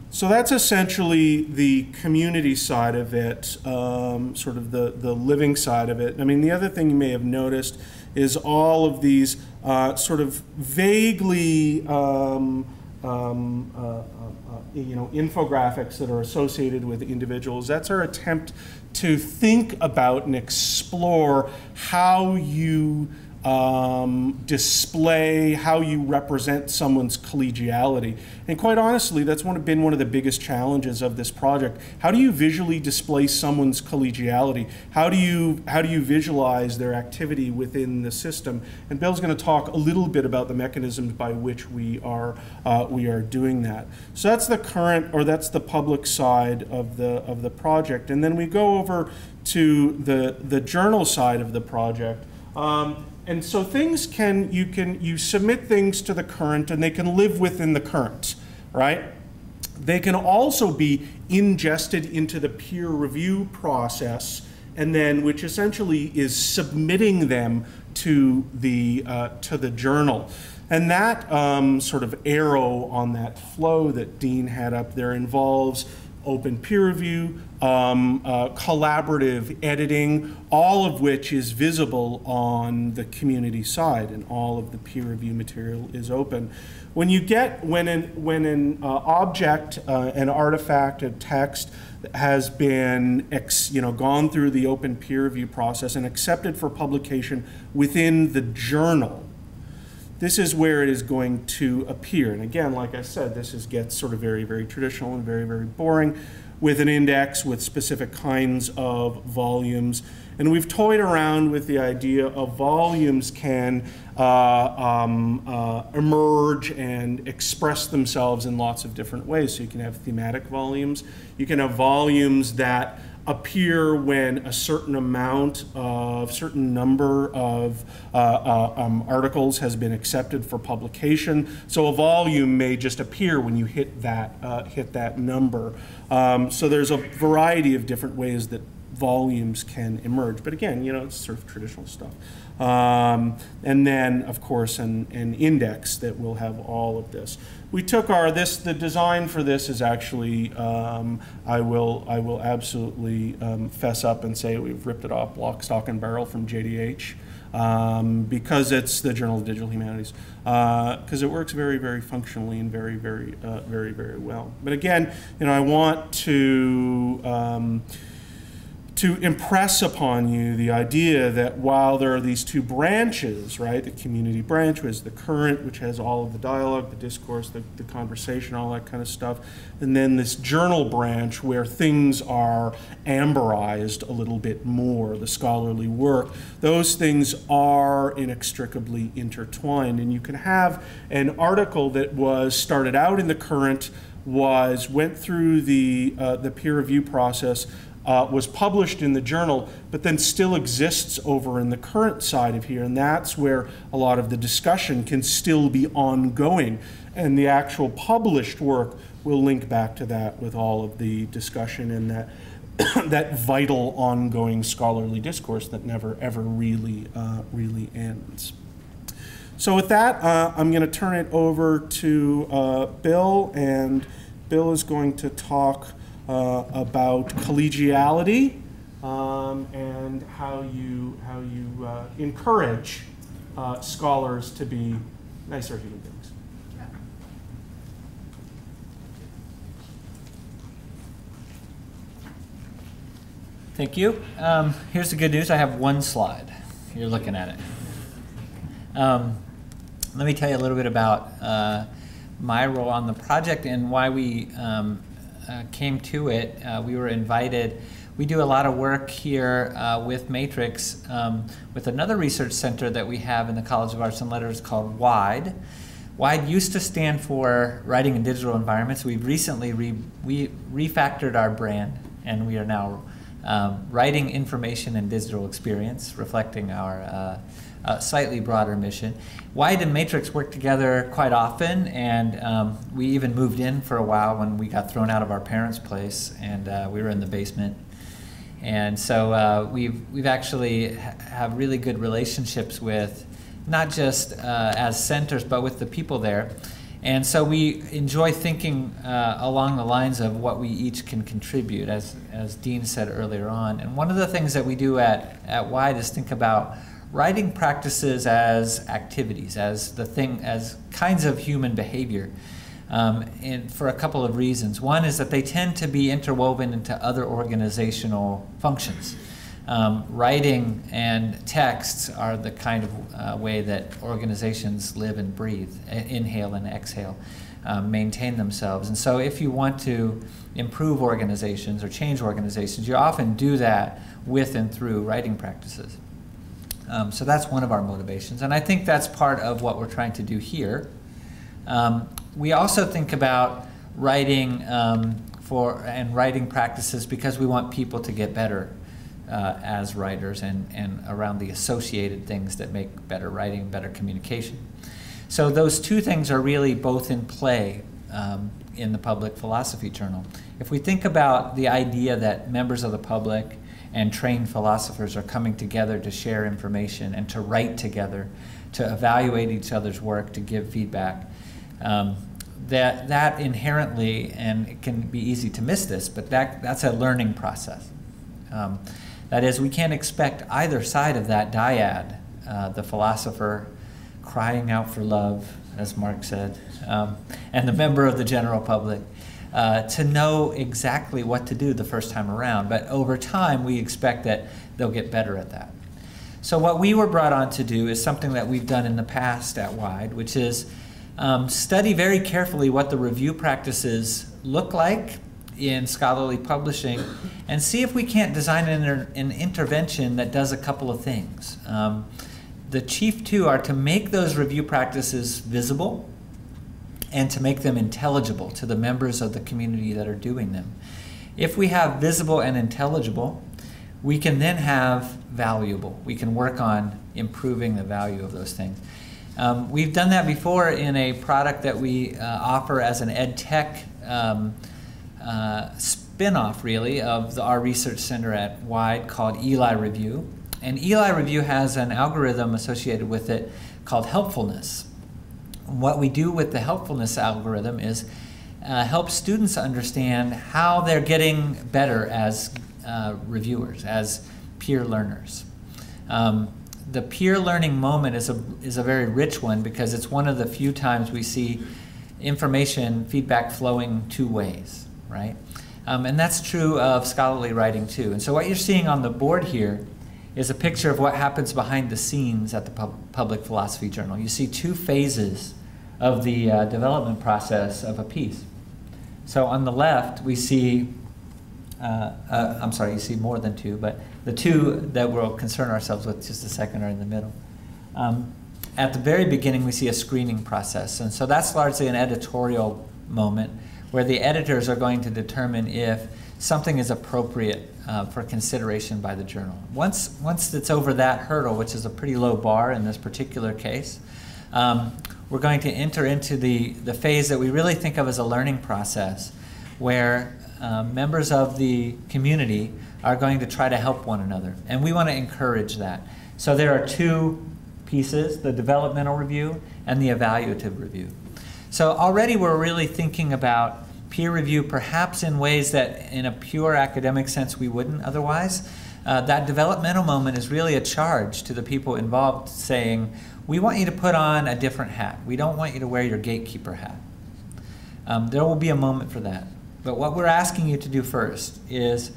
So that's essentially the community side of it, sort of the living side of it. I mean, the other thing you may have noticed is all of these sort of vaguely you know, infographics that are associated with individuals. That's our attempt to think about and explore how you display, how you represent someone's collegiality. And quite honestly, that's been one of the biggest challenges of this project. How do you visually display someone's collegiality? How do you visualize their activity within the system? And Bill's going to talk a little bit about the mechanisms by which we are doing that. So that's the current, or that's the public side of the project. And then we go over to the journal side of the project. And so things you submit things to the current and they can live within the current, right? They can also be ingested into the peer review process, and then which essentially is submitting them to the journal. And that sort of arrow on that flow that Dean had up there involves open peer review, collaborative editing, all of which is visible on the community side, and all of the peer review material is open. When an object, an artifact, a text has been gone through the open peer review process and accepted for publication within the journal, this is where it is going to appear. And again, like I said, this gets sort of very, very traditional and very, very boring, with an index with specific kinds of volumes. And we've toyed around with the idea of volumes can emerge and express themselves in lots of different ways. So you can have thematic volumes. You can have volumes that appear when a certain number of articles has been accepted for publication. So a volume may just appear when you hit that number. So there's a variety of different ways that volumes can emerge. But again, it's sort of traditional stuff. And then, of course, an index that will have all of this. We took the design for this is actually, I will absolutely fess up and say we've ripped it off lock, stock, and barrel from JDH because it's the Journal of Digital Humanities, because it works very, very functionally and very, very, very, very well. But again, I want to impress upon you the idea that while there are these two branches, right, the community branch, which is the current, which has all of the dialogue, the discourse, the conversation, all that kind of stuff, and then this journal branch where things are amberized a little bit more, the scholarly work, those things are inextricably intertwined. And you can have an article that was started out in the current, went through the peer review process, was published in the journal, but then still exists over in the current side of here, and that's where a lot of the discussion can still be ongoing. And the actual published work will link back to that with all of the discussion and that vital ongoing scholarly discourse that never ever really ends. So with that, I'm going to turn it over to Bill, and Bill is going to talk about collegiality and how you encourage scholars to be nicer human beings. Thank you. Here's the good news. I have one slide. You're looking at it. Let me tell you a little bit about my role on the project and why we came to it. We were invited. We do a lot of work here with Matrix with another research center that we have in the College of Arts and Letters called WIDE. WIDE used to stand for Writing in Digital Environments. We've recently refactored our brand, and we are now Writing Information and Digital Experience, reflecting our slightly broader mission. WIDE and Matrix work together quite often, and we even moved in for a while when we got thrown out of our parents' place, and we were in the basement. And so we've actually have really good relationships with not just as centers, but with the people there. And so we enjoy thinking along the lines of what we each can contribute, as Dean said earlier on. And one of the things that we do at WIDE is think about writing practices as activities, as kinds of human behavior, and for a couple of reasons. One is that they tend to be interwoven into other organizational functions. Writing and texts are the kind of way that organizations live and breathe, inhale and exhale, maintain themselves. And so if you want to improve organizations or change organizations, you often do that with and through writing practices. So that's one of our motivations, and I think that's part of what we're trying to do here. We also think about writing and writing practices because we want people to get better as writers and around the associated things that make better writing and better communication. So those two things are really both in play in the Public Philosophy Journal. If we think about the idea that members of the public and trained philosophers are coming together to share information and to write together, to evaluate each other's work, to give feedback, that inherently, and it can be easy to miss this, but that's a learning process. That is, we can't expect either side of that dyad, the philosopher crying out for love, as Mark said, and the member of the general public, to know exactly what to do the first time around. But over time, we expect that they'll get better at that. So what we were brought on to do is something that we've done in the past at WIDE, which is study very carefully what the review practices look like in scholarly publishing and see if we can't design an intervention that does a couple of things. The chief two are to make those review practices visible and to make them intelligible to the members of the community that are doing them. If we have visible and intelligible, we can then have valuable. We can work on improving the value of those things. We've done that before in a product that we offer as an ed tech spin-off, really, of our research center at WIDE called Eli Review. And Eli Review has an algorithm associated with it called helpfulness. What we do with the helpfulness algorithm is help students understand how they're getting better as reviewers, as peer learners. The peer learning moment is a very rich one because it's one of the few times we see information, feedback flowing two ways, right? And that's true of scholarly writing too. And so what you're seeing on the board here is a picture of what happens behind the scenes at the Public Philosophy Journal. You see two phases of the development process of a piece. So on the left, we see, I'm sorry, you see more than two, but the two that we'll concern ourselves with just a second are in the middle. At the very beginning, we see a screening process. And so that's largely an editorial moment where the editors are going to determine if something is appropriate for consideration by the journal. Once it's over that hurdle, which is a pretty low bar in this particular case, we're going to enter into the phase that we really think of as a learning process, where members of the community are going to try to help one another. And we want to encourage that. So there are two pieces, the developmental review and the evaluative review. So already we're really thinking about peer review perhaps in ways that in a pure academic sense we wouldn't otherwise. That developmental moment is really a charge to the people involved saying, we want you to put on a different hat. We don't want you to wear your gatekeeper hat. There will be a moment for that. But what we're asking you to do first is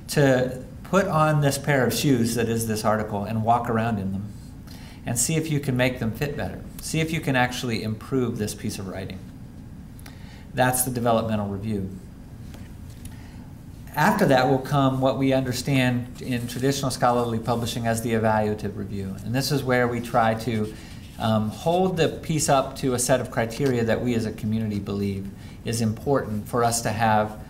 to put on this pair of shoes that is this article and walk around in them and see if you can make them fit better. See if you can actually improve this piece of writing. That's the developmental review. After that will come what we understand in traditional scholarly publishing as the evaluative review. And this is where we try to hold the piece up to a set of criteria that we as a community believe is important for us to have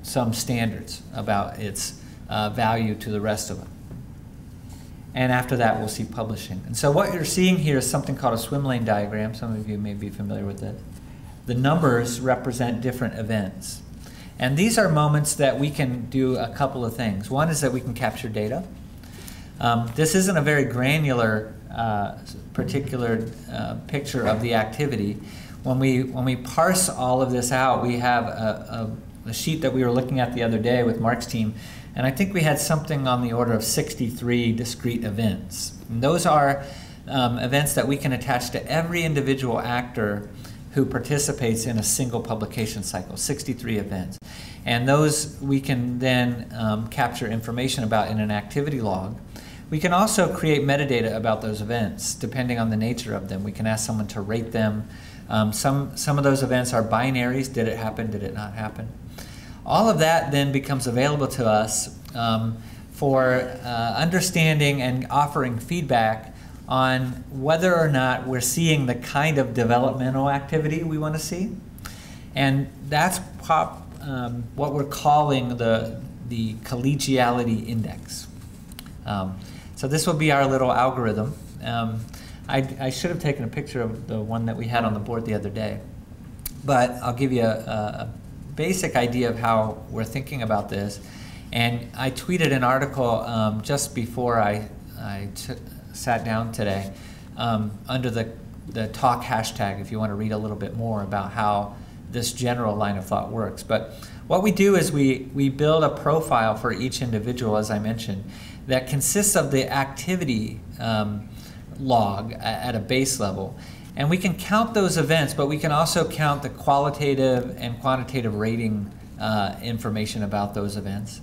some standards about its value to the rest of it. And after that, we'll see publishing. And so what you're seeing here is something called a swim lane diagram. Some of you may be familiar with it. The numbers represent different events. And these are moments that we can do a couple of things. One is that we can capture data. This isn't a very granular particular picture of the activity. When we parse all of this out, we have a sheet that we were looking at the other day with Mark's team, and I think we had something on the order of 63 discrete events. And those are events that we can attach to every individual actor who participates in a single publication cycle, 63 events. And those we can then capture information about in an activity log. We can also create metadata about those events, depending on the nature of them. We can ask someone to rate them. Some of those events are binaries. Did it happen? Did it not happen? All of that then becomes available to us for understanding and offering feedback on whether or not we're seeing the kind of developmental activity we want to see. And that's what we're calling the collegiality index. So this will be our little algorithm. I should have taken a picture of the one that we had on the board the other day, but I'll give you a basic idea of how we're thinking about this. And I tweeted an article just before I sat down today under the talk hashtag if you want to read a little bit more about how this general line of thought works. But what we do is we build a profile for each individual, as I mentioned, that consists of the activity log at a base level. And we can count those events, but we can also count the qualitative and quantitative rating information about those events.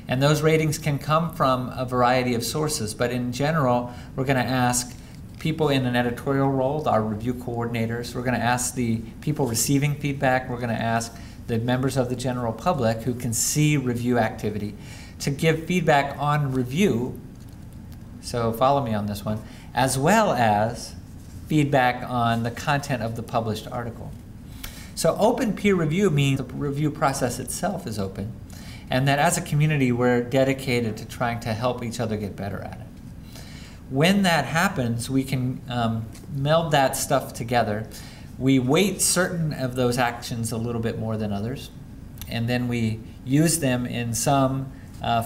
And those ratings can come from a variety of sources, but in general, we're going to ask people in an editorial role, our review coordinators. We're going to ask the people receiving feedback. We're going to ask the members of the general public who can see review activity to give feedback on review, so follow me on this one, as well as feedback on the content of the published article. So open peer review means the review process itself is open, and that as a community we're dedicated to trying to help each other get better at it. When that happens, we can meld that stuff together. We weight certain of those actions a little bit more than others, and then we use them in some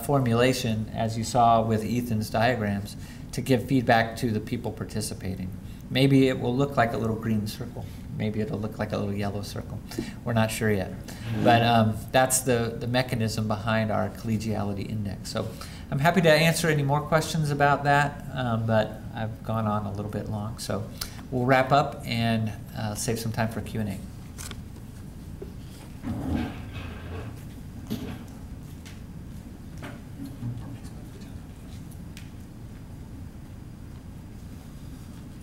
formulation, as you saw with Ethan's diagrams, to give feedback to the people participating. Maybe it will look like a little green circle. Maybe it'll look like a little yellow circle. We're not sure yet. But that's the mechanism behind our collegiality index. So I'm happy to answer any more questions about that, but I've gone on a little bit long. So we'll wrap up and save some time for Q&A.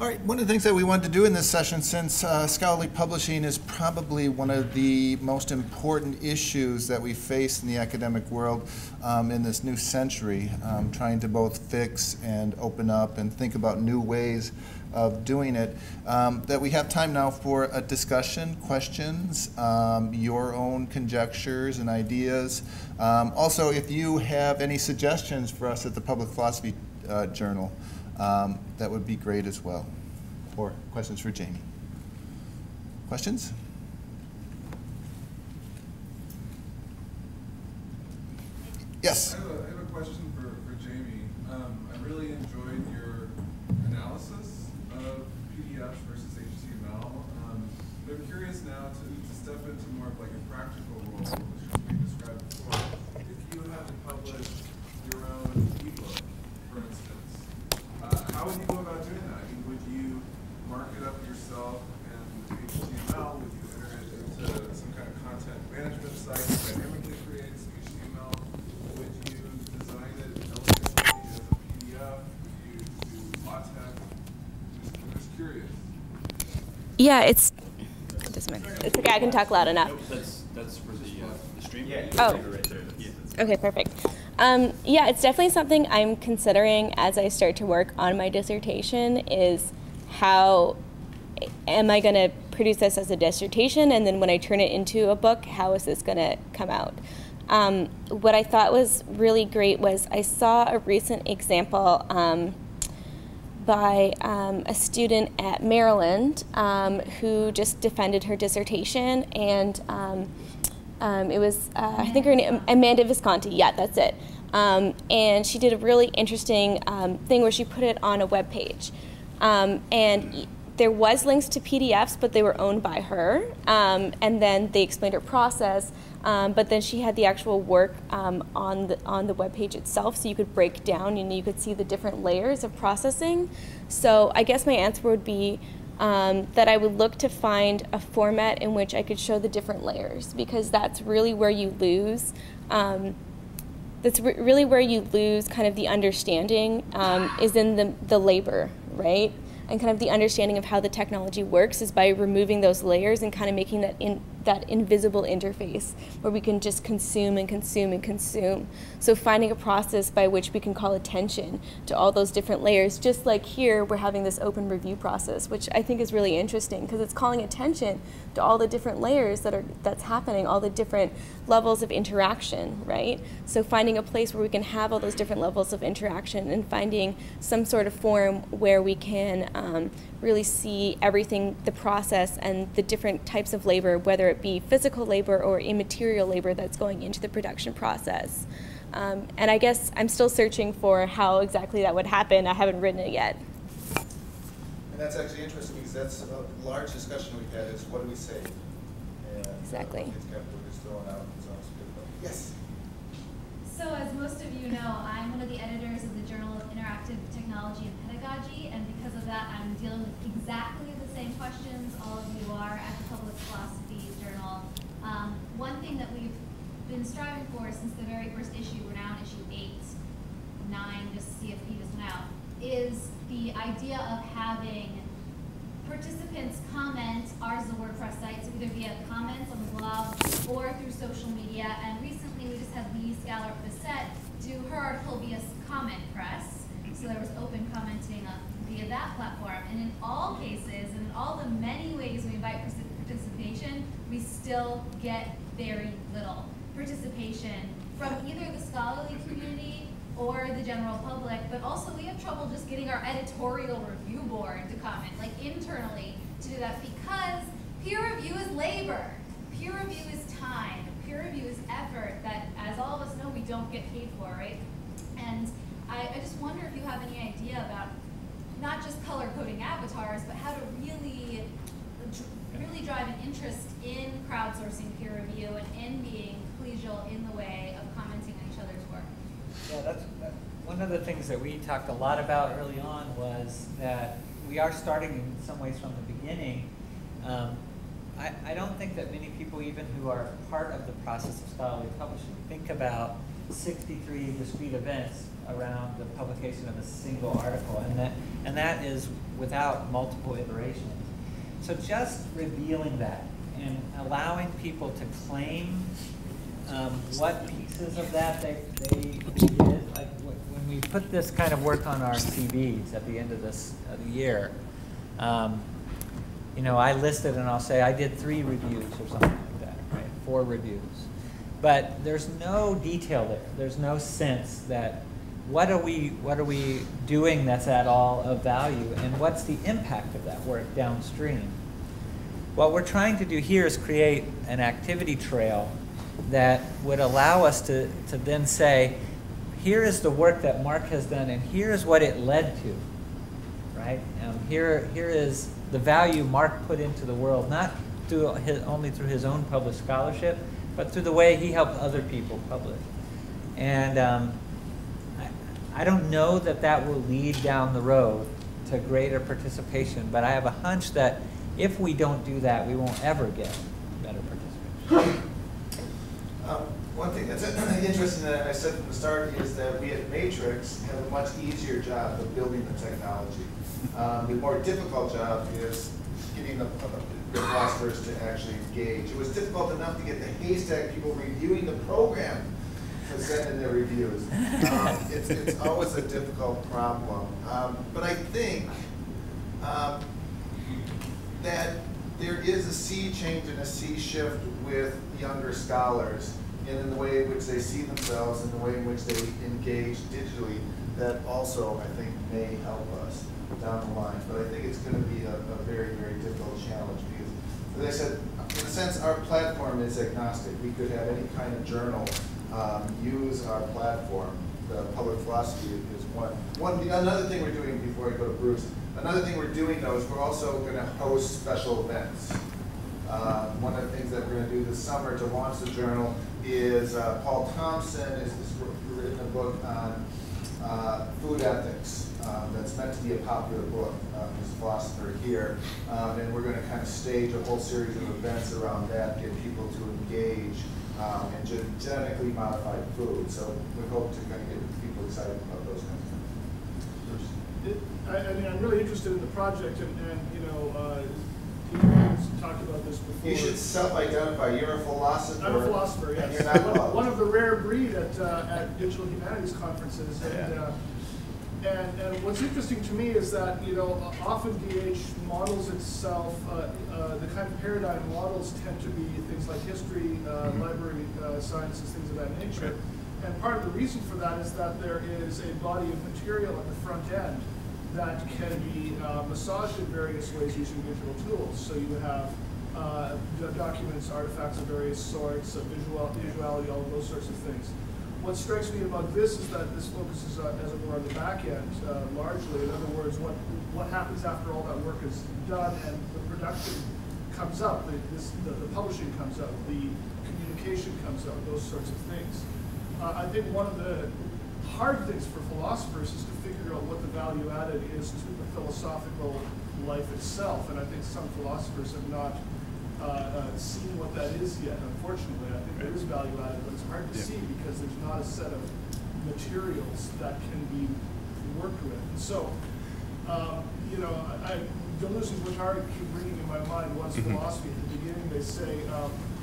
All right, one of the things that we wanted to do in this session, since scholarly publishing is probably one of the most important issues that we face in the academic world in this new century, trying to both fix and open up and think about new ways of doing it, that we have time now for a discussion, questions, your own conjectures and ideas. Also, if you have any suggestions for us at the Public Philosophy Journal, that would be great as well. Or questions for Jamie. Questions? Yes? I have a question for Jamie. I really enjoyed your analysis analysis of PDFs versus HTML. But I'm curious now to step into more of like a practical role, which was being described before. If you had to publish your own ebook, for instance, how would you go about doing that? I mean, would you mark it up yourself in HTML? Would you enter it into some kind of content management site that dynamically creates HTML? Would you design it elegantly as a PDF? Would you do LaTeX? I'm just curious. Yeah, it's okay. I can talk loud enough. That's for the stream. Oh. Okay, perfect. Yeah, it's definitely something I'm considering as I start to work on my dissertation is how am I going to produce this as a dissertation, and then when I turn it into a book, how is this going to come out? What I thought was really great was I saw a recent example by a student at Maryland who just defended her dissertation, and it was, I think her name, Amanda Visconti, yeah, that's it. And she did a really interesting thing where she put it on a web page. And there was links to PDFs, but they were owned by her. And then they explained her process. But then she had the actual work on the web page itself, so you could break down and you could see the different layers of processing. So I guess my answer would be that I would look to find a format in which I could show the different layers, because that's really where you lose. Really where you lose kind of the understanding is in the labor, right? And kind of the understanding of how the technology works is by removing those layers and kind of making that invisible interface where we can just consume and consume and consume. So finding a process by which we can call attention to all those different layers, just like here we're having this open review process, which I think is really interesting because it's calling attention to all the different layers that's happening, all the different levels of interaction, right? So finding a place where we can have all those different levels of interaction and finding some sort of forum where we can really see everything, the process and the different types of labor, whether it be physical labor or immaterial labor that's going into the production process. And I guess I'm still searching for how exactly that would happen. I haven't written it yet. And that's actually interesting because that's a large discussion we've had is what do we say? And, exactly. It's kept just thrown out. Yes? So as most of you know, I'm one of the editors of the Journal of Interactive Technology and Pedagogy, and because of that, I'm dealing with exactly the same questions all of you are at the Public Philosophy Journal. One thing that we've been striving for since the very first issue, we're now in issue 8, 9, just CFP just went out, is the idea of having participants comment. Ours is a WordPress site, so either via comments on the blog or through social media. And recently we just had Lee Scalar-Bissett do her article via Comment Press. So there was open commenting via that platform. And in all cases, and in all the many ways we invite participation, we still get very little participation from either the scholarly community or the general public, but also we have trouble just getting our editorial review board to comment, like internally to do that, because peer review is labor, peer review is time, peer review is effort that, as all of us know, we don't get paid for, right? And I just wonder if you have any idea about not just color coding avatars, but how to really drive an interest in crowdsourcing peer review and in being collegial in the way of commenting on each other's work. Yeah, that's one of the things that we talked a lot about early on was that we are starting in some ways from the beginning. I don't think that many people, even who are part of the process of scholarly publishing, think about 63 discrete events around the publication of a single article, and that is without multiple iterations. So just revealing that and allowing people to claim what pieces of that they did. Like when we put this kind of work on our CVs at the end of the year, you know, I listed and I'll say I did 3 reviews or something like that, right? 4 reviews. But there's no detail there. There's no sense that what are we doing that's at all of value, and what's the impact of that work downstream? What we're trying to do here is create an activity trail that would allow us to then say, here is the work that Mark has done, and here is what it led to, right? Here is the value Mark put into the world, not only through his own published scholarship, but through the way he helped other people publish. And I don't know that that will lead down the road to greater participation, but I have a hunch that if we don't do that, we won't ever get better participation. One thing that's interesting that I said from the start is that we at Matrix have a much easier job of building the technology. The more difficult job is getting the philosophers to actually engage. It was difficult enough to get the HASTAC people reviewing the program to send in their reviews. It's always a difficult problem. But I think that there is a sea change and a sea shift with younger scholars in the way in which they see themselves and the way in which they engage digitally that also, I think, may help us down the line. But I think it's going to be a very, very difficult challenge because, as I said, in a sense, our platform is agnostic. We could have any kind of journal use our platform. The public philosophy is one. Another thing we're doing before I go to Bruce, another thing we're doing though is we're also going to host special events. One of the things that we're going to do this summer to launch the journal is Paul Thompson has written a book on food ethics that's meant to be a popular book. He's a philosopher here. And we're going to kind of stage a whole series of events around that, get people to engage in genetically modified food. So we hope to kind of get people excited about those kinds of things. I mean, I'm really interested in the project, and you know, you've talked about this before. You should self-identify. You're a philosopher. I'm a philosopher, yes. And you're not one of the rare breed at Digital Humanities conferences. And what's interesting to me is that, you know, often DH models itself, the kind of paradigm models tend to be things like history, library sciences, things of that nature. And part of the reason for that is that there is a body of material at the front end that can be massaged in various ways using digital tools. So you have documents, artifacts of various sorts, visuality, all of those sorts of things. What strikes me about this is that this focuses, as it were, on the back end largely. In other words, what happens after all that work is done and the production comes out, the publishing comes out, the communication comes out, those sorts of things. I think one of the hard things for philosophers is to figure out what the value added is to the philosophical life itself, and I think some philosophers have not seen what that is yet. Unfortunately, I think there is value added, but it's hard to see because there's not a set of materials that can be worked with. And so, you know, Deleuze and Guattari keep ringing in my mind. One's philosophy. At the beginning, they say,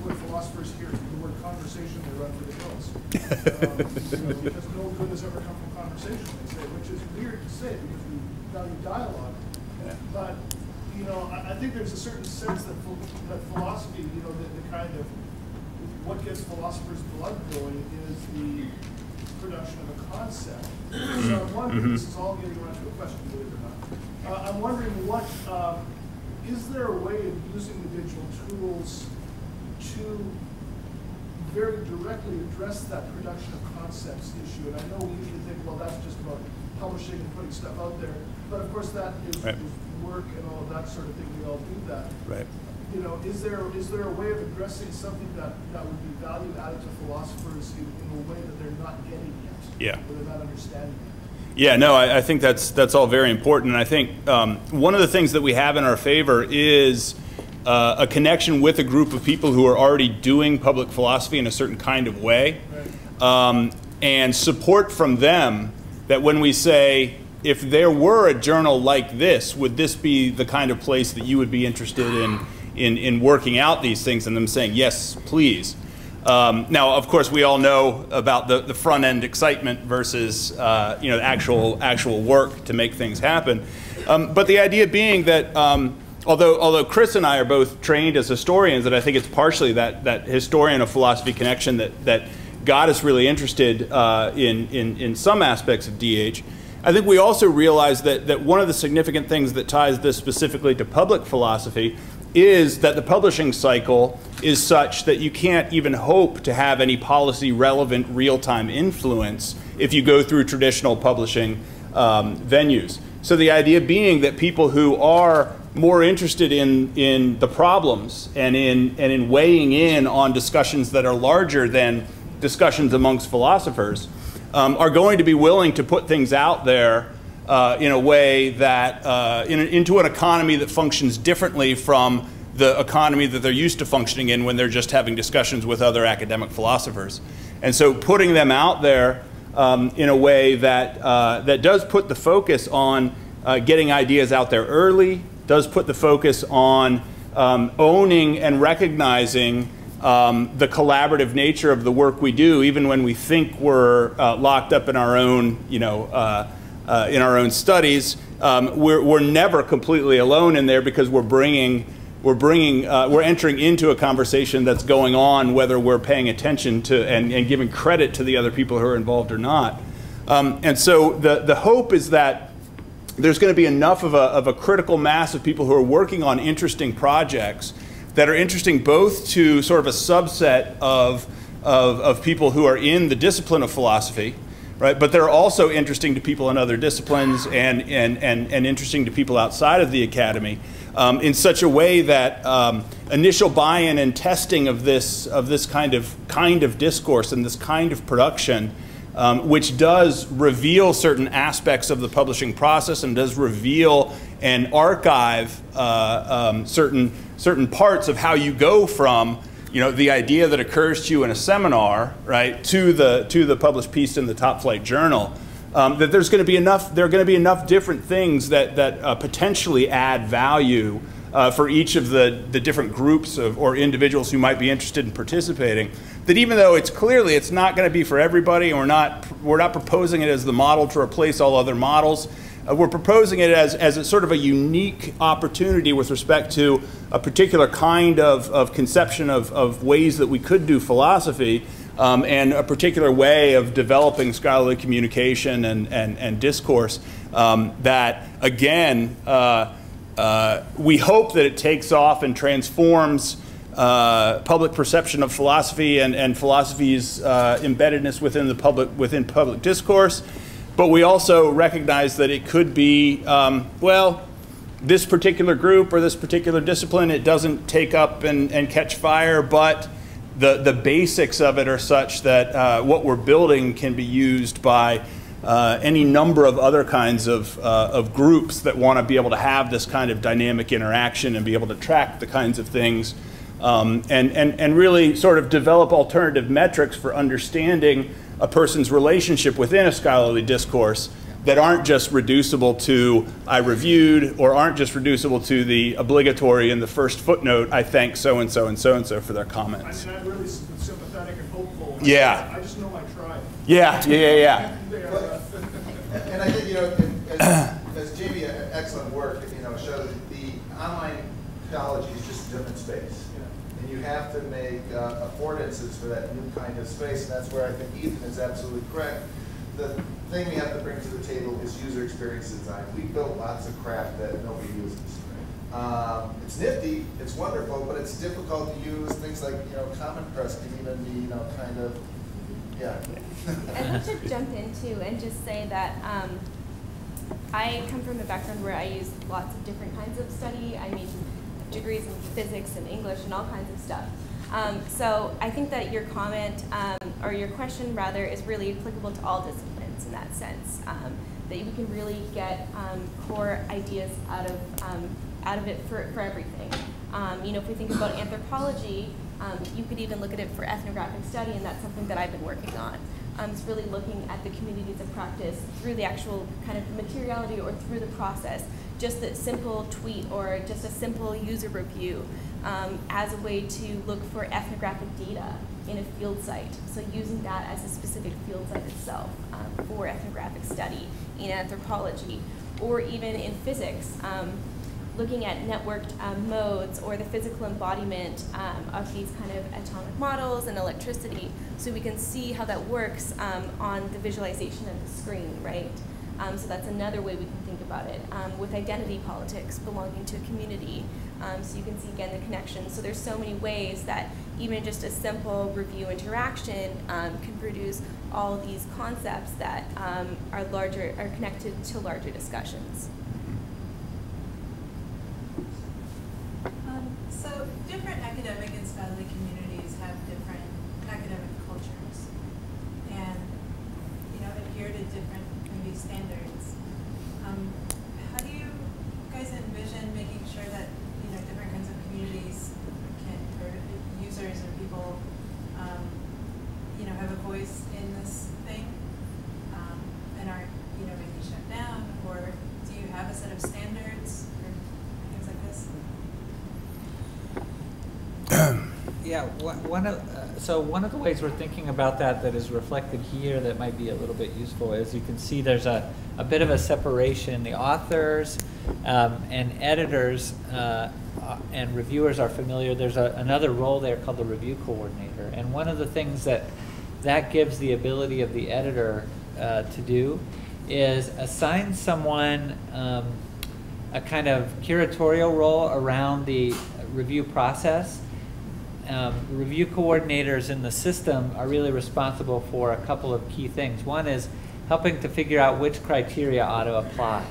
when philosophers hear the word conversation, they run for the hills. You know, because no good has ever come from conversation, they say, which is weird to say because we value dialogue. But you know, I think there's a certain sense that philosophy, you know, the kind of what gets philosophers' blood going is the production of a concept. So I'm wondering, this is all getting around to a question, believe it or not. I'm wondering is there a way of using the digital tools to very directly address that production of concepts issue? And I know we usually think, well, that's just about publishing and putting stuff out there. But of course, that is work and all of that sort of thing. We all do that. Right. You know, is there a way of addressing something that would be value added to philosophers in a way that they're not getting yet? Yeah. Or they're not understanding yet? Yeah. No, I think that's all very important. And I think one of the things that we have in our favor is a connection with a group of people who are already doing public philosophy in a certain kind of way, and support from them that when we say, if there were a journal like this, would this be the kind of place that you would be interested in working out these things? And them saying, yes, please. Now, of course, we all know about the front-end excitement versus you know, actual work to make things happen. But the idea being that although Chris and I are both trained as historians, that I think it's partially that historian of philosophy connection that got us really interested in some aspects of DH. I think we also realize that one of the significant things that ties this specifically to public philosophy is that the publishing cycle is such that you can't even hope to have any policy relevant real-time influence if you go through traditional publishing venues. So the idea being that people who are more interested in the problems and in weighing in on discussions that are larger than discussions amongst philosophers are going to be willing to put things out there in a way that into an economy that functions differently from the economy that they're used to functioning in when they're just having discussions with other academic philosophers. And so putting them out there in a way that, that does put the focus on getting ideas out there early, does put the focus on owning and recognizing the collaborative nature of the work we do, even when we think we're locked up in our own, in our own studies. We're never completely alone in there because we're entering into a conversation that's going on, whether we're paying attention to and giving credit to the other people who are involved or not. And so the hope is that there's going to be enough of a critical mass of people who are working on interesting projects that are interesting both to sort of a subset of people who are in the discipline of philosophy, right? But they're also interesting to people in other disciplines and interesting to people outside of the academy in such a way that initial buy-in and testing of this kind of discourse and this kind of production, which does reveal certain aspects of the publishing process and does reveal and archive certain parts of how you go from the idea that occurs to you in a seminar, right, to the published piece in the top flight journal. That there are going to be enough different things that potentially add value for each of the different groups or individuals who might be interested in participating. That even though it's not going to be for everybody, and we're not proposing it as the model to replace all other models. We're proposing it as a sort of a unique opportunity with respect to a particular kind of conception of ways that we could do philosophy, and a particular way of developing scholarly communication and discourse that, again, we hope that it takes off and transforms public perception of philosophy and philosophy's embeddedness within public discourse. But we also recognize that it could be, well, this particular group or this particular discipline, it doesn't take up and catch fire, but the basics of it are such that what we're building can be used by any number of other kinds of groups that want to be able to have this kind of dynamic interaction and be able to track the kinds of things and really sort of develop alternative metrics for understanding a person's relationship within a scholarly discourse that aren't just reducible to I reviewed, or aren't just reducible to the obligatory in the first footnote, I thank so-and-so and so-and-so for their comments. I mean, I'm really sympathetic and hopeful. Yeah. I just know my tribe. Yeah. And I think, as Jamie, excellent work, showed the online theology is just a different space. And you have to make affordances for that new kind of space, and that's where I think Ethan is absolutely correct. The thing we have to bring to the table is user experience design. We built lots of crap that nobody uses. It's nifty, it's wonderful, but it's difficult to use. Things like, Common Press can even be, kind of, yeah. I'd love to jump in too and just say that I come from a background where I use lots of different kinds of study. I mean, degrees in physics and English and all kinds of stuff. So I think that your comment, or your question rather, is really applicable to all disciplines in that sense. That we can really get core ideas out of it for everything. If we think about anthropology, you could even look at it for ethnographic study, and that's something that I've been working on. It's really looking at the communities of practice through the actual kind of materiality or through the process. Just a simple tweet or just a simple user review as a way to look for ethnographic data in a field site. So using that as a specific field site itself for ethnographic study in anthropology, or even in physics, looking at networked modes or the physical embodiment of these kind of atomic models and electricity, so we can see how that works on the visualization of the screen, right? So that's another way we can think about it. With identity politics, belonging to a community, so you can see again the connection. So there's so many ways that even just a simple review interaction can produce all these concepts that are connected to larger discussions. So different academic and scholarly communities have different academic cultures, and adhere to different maybe standards. How do you guys envision making sure that different kinds of communities or users or people have a voice in this thing and aren't being shut down, or do you have a set of standards or things like this? Yeah, one of the ways we're thinking about that is reflected here that might be a little bit useful is you can see there's a bit of a separation. The authors and editors and reviewers are familiar. There's another role there called the review coordinator, and one of the things that gives the ability of the editor to do is assign someone a kind of curatorial role around the review process. Review coordinators in the system are really responsible for a couple of key things. One is helping to figure out which criteria ought to apply.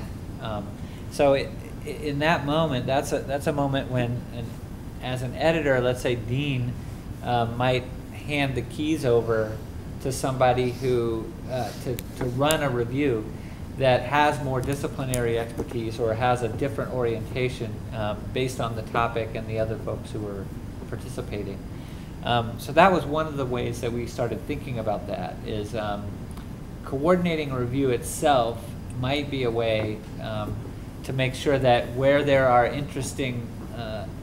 In that moment, that's a moment when, as an editor, let's say Dean might hand the keys over to somebody who to run a review that has more disciplinary expertise or has a different orientation based on the topic and the other folks who are participating. So that was one of the ways that we started thinking about that, is coordinating a review itself might be a way to make sure that where there are interesting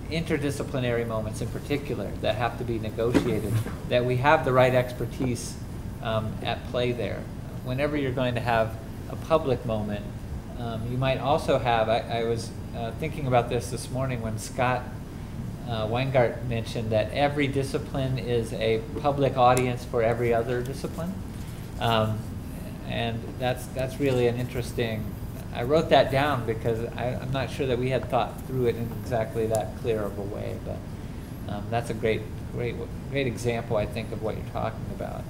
interdisciplinary moments in particular that have to be negotiated, that we have the right expertise at play there. Whenever you're going to have a public moment, you might also have, I was thinking about this morning when Scott Weingart mentioned that every discipline is a public audience for every other discipline. And that's really an interesting, I wrote that down because I'm not sure that we had thought through it in exactly that clear of a way, but that's a great example, I think, of what you're talking about.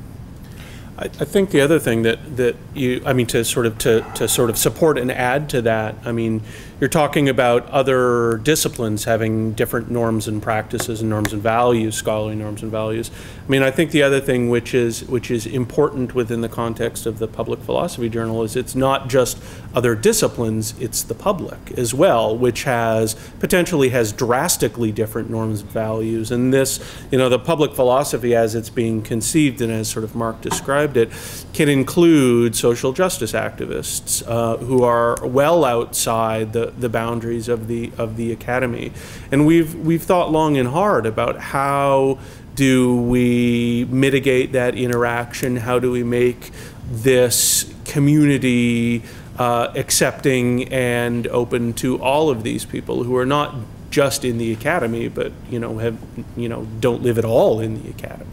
I think the other thing that you, I mean, to sort of support and add to that, I mean, you're talking about other disciplines having different norms and practices and norms and values, scholarly norms and values. I mean, I think the other thing which is important within the context of the Public Philosophy Journal is it's not just other disciplines, it's the public as well, which potentially has drastically different norms and values. And this, the public philosophy as it's being conceived and as sort of Mark described it, can include social justice activists who are well outside the boundaries of the academy. And we've thought long and hard about how do we mitigate that interaction, how do we make this community accepting and open to all of these people who are not just in the academy, but don't live at all in the academy.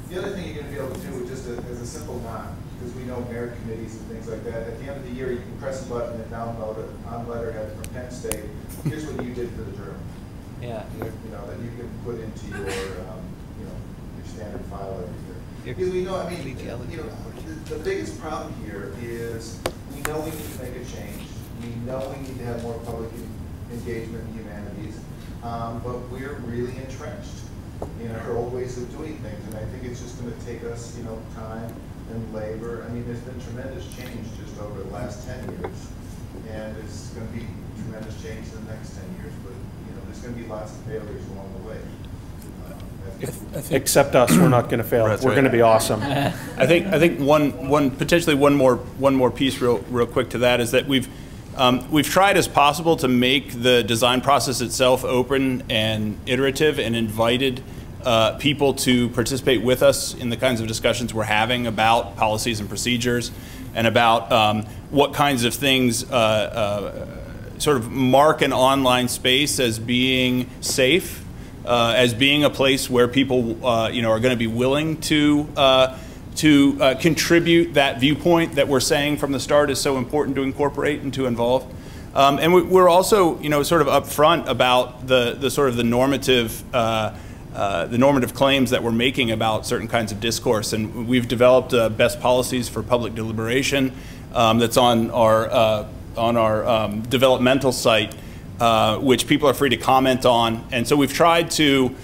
The other thing you're going to be able to do is just as a simple knock, because we know merit committees and things like that. At the end of the year, you can press a button and download it on letterhead from Penn State. Here's what you did for the journal. Yeah. That you can put into your standard file every year. Because we know, I mean, the biggest problem here is we know we need to make a change. We know we need to have more public engagement in humanities, but we're really entrenched in our old ways of doing things, and I think it's just going to take us, time and labor. I mean, there's been tremendous change just over the last 10 years, and there's going to be tremendous change in the next 10 years, but there's going to be lots of failures along the way. Except us, we're not going to fail. We're going to be awesome. I think potentially one more piece real quick to that is that we've tried as possible to make the design process itself open and iterative, and invited people to participate with us in the kinds of discussions we're having about policies and procedures, and about what kinds of things sort of mark an online space as being safe, as being a place where people are going to be willing to contribute that viewpoint that we're saying from the start is so important to incorporate and to involve. And we're also, sort of upfront about the sort of the normative normative claims that we're making about certain kinds of discourse. And we've developed best policies for public deliberation that's on our developmental site, which people are free to comment on. And so we've tried to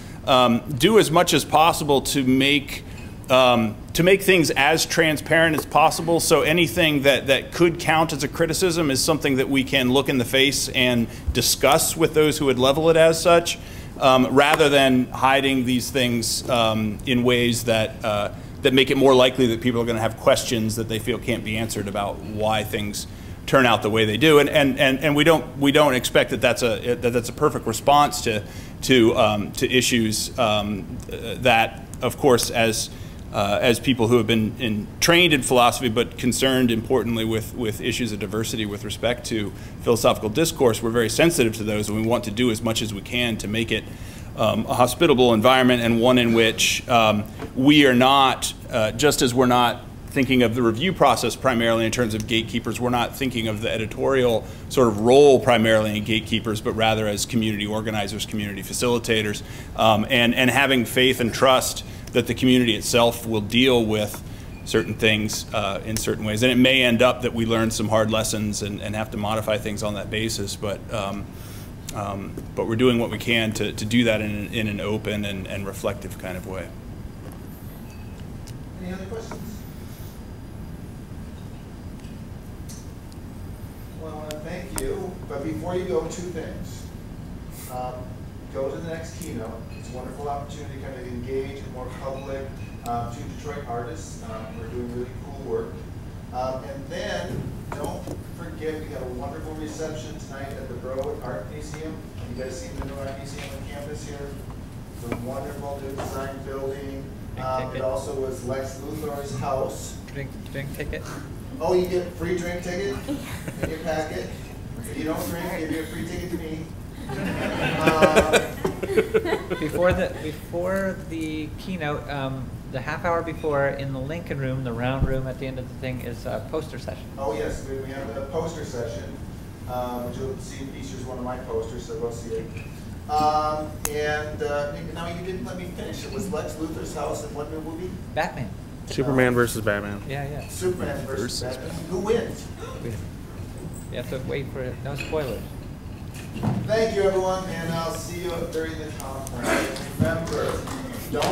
do as much as possible to make things as transparent as possible. So anything that could count as a criticism is something that we can look in the face and discuss with those who would level it as such, rather than hiding these things in ways that make it more likely that people are going to have questions that they feel can't be answered about why things turn out the way they do. And we don't expect that that's a perfect response to issues that, of course, as people who have been trained in philosophy but concerned importantly with issues of diversity with respect to philosophical discourse, we're very sensitive to those, and we want to do as much as we can to make it a hospitable environment, and one in which we are not, just as we're not thinking of the review process primarily in terms of gatekeepers, we're not thinking of the editorial sort of role primarily in gatekeepers, but rather as community organizers, community facilitators, and having faith and trust that the community itself will deal with certain things in certain ways. And it may end up that we learn some hard lessons and have to modify things on that basis, but we're doing what we can to do that in an open and reflective kind of way. Any other questions? Well, thank you. But before you go, two things. Go to the next keynote. It's a wonderful opportunity to kind of engage in more public, to Detroit artists. We're doing really cool work. And then don't forget, we got a wonderful reception tonight at the Broad Art Museum. Have you guys seen the new art museum on campus here? It's a wonderful new design building. It also was Lex Luthor's house. Drink ticket. Oh, you get a free drink ticket in your packet. If you don't drink, give you a free ticket to me. Before the keynote, the half hour before, in the Lincoln room, the round room at the end of the thing, is a poster session. Oh yes, we have a poster session, which you'll see features one of my posters, so go see it. Now you didn't let me finish. It was Lex Luthor's house, and what new movie? Batman. Superman versus Batman. Yeah. Superman versus Batman. Who wins? You have to wait for it. No spoilers. Thank you, everyone, and I'll see you during the conference. Remember, don't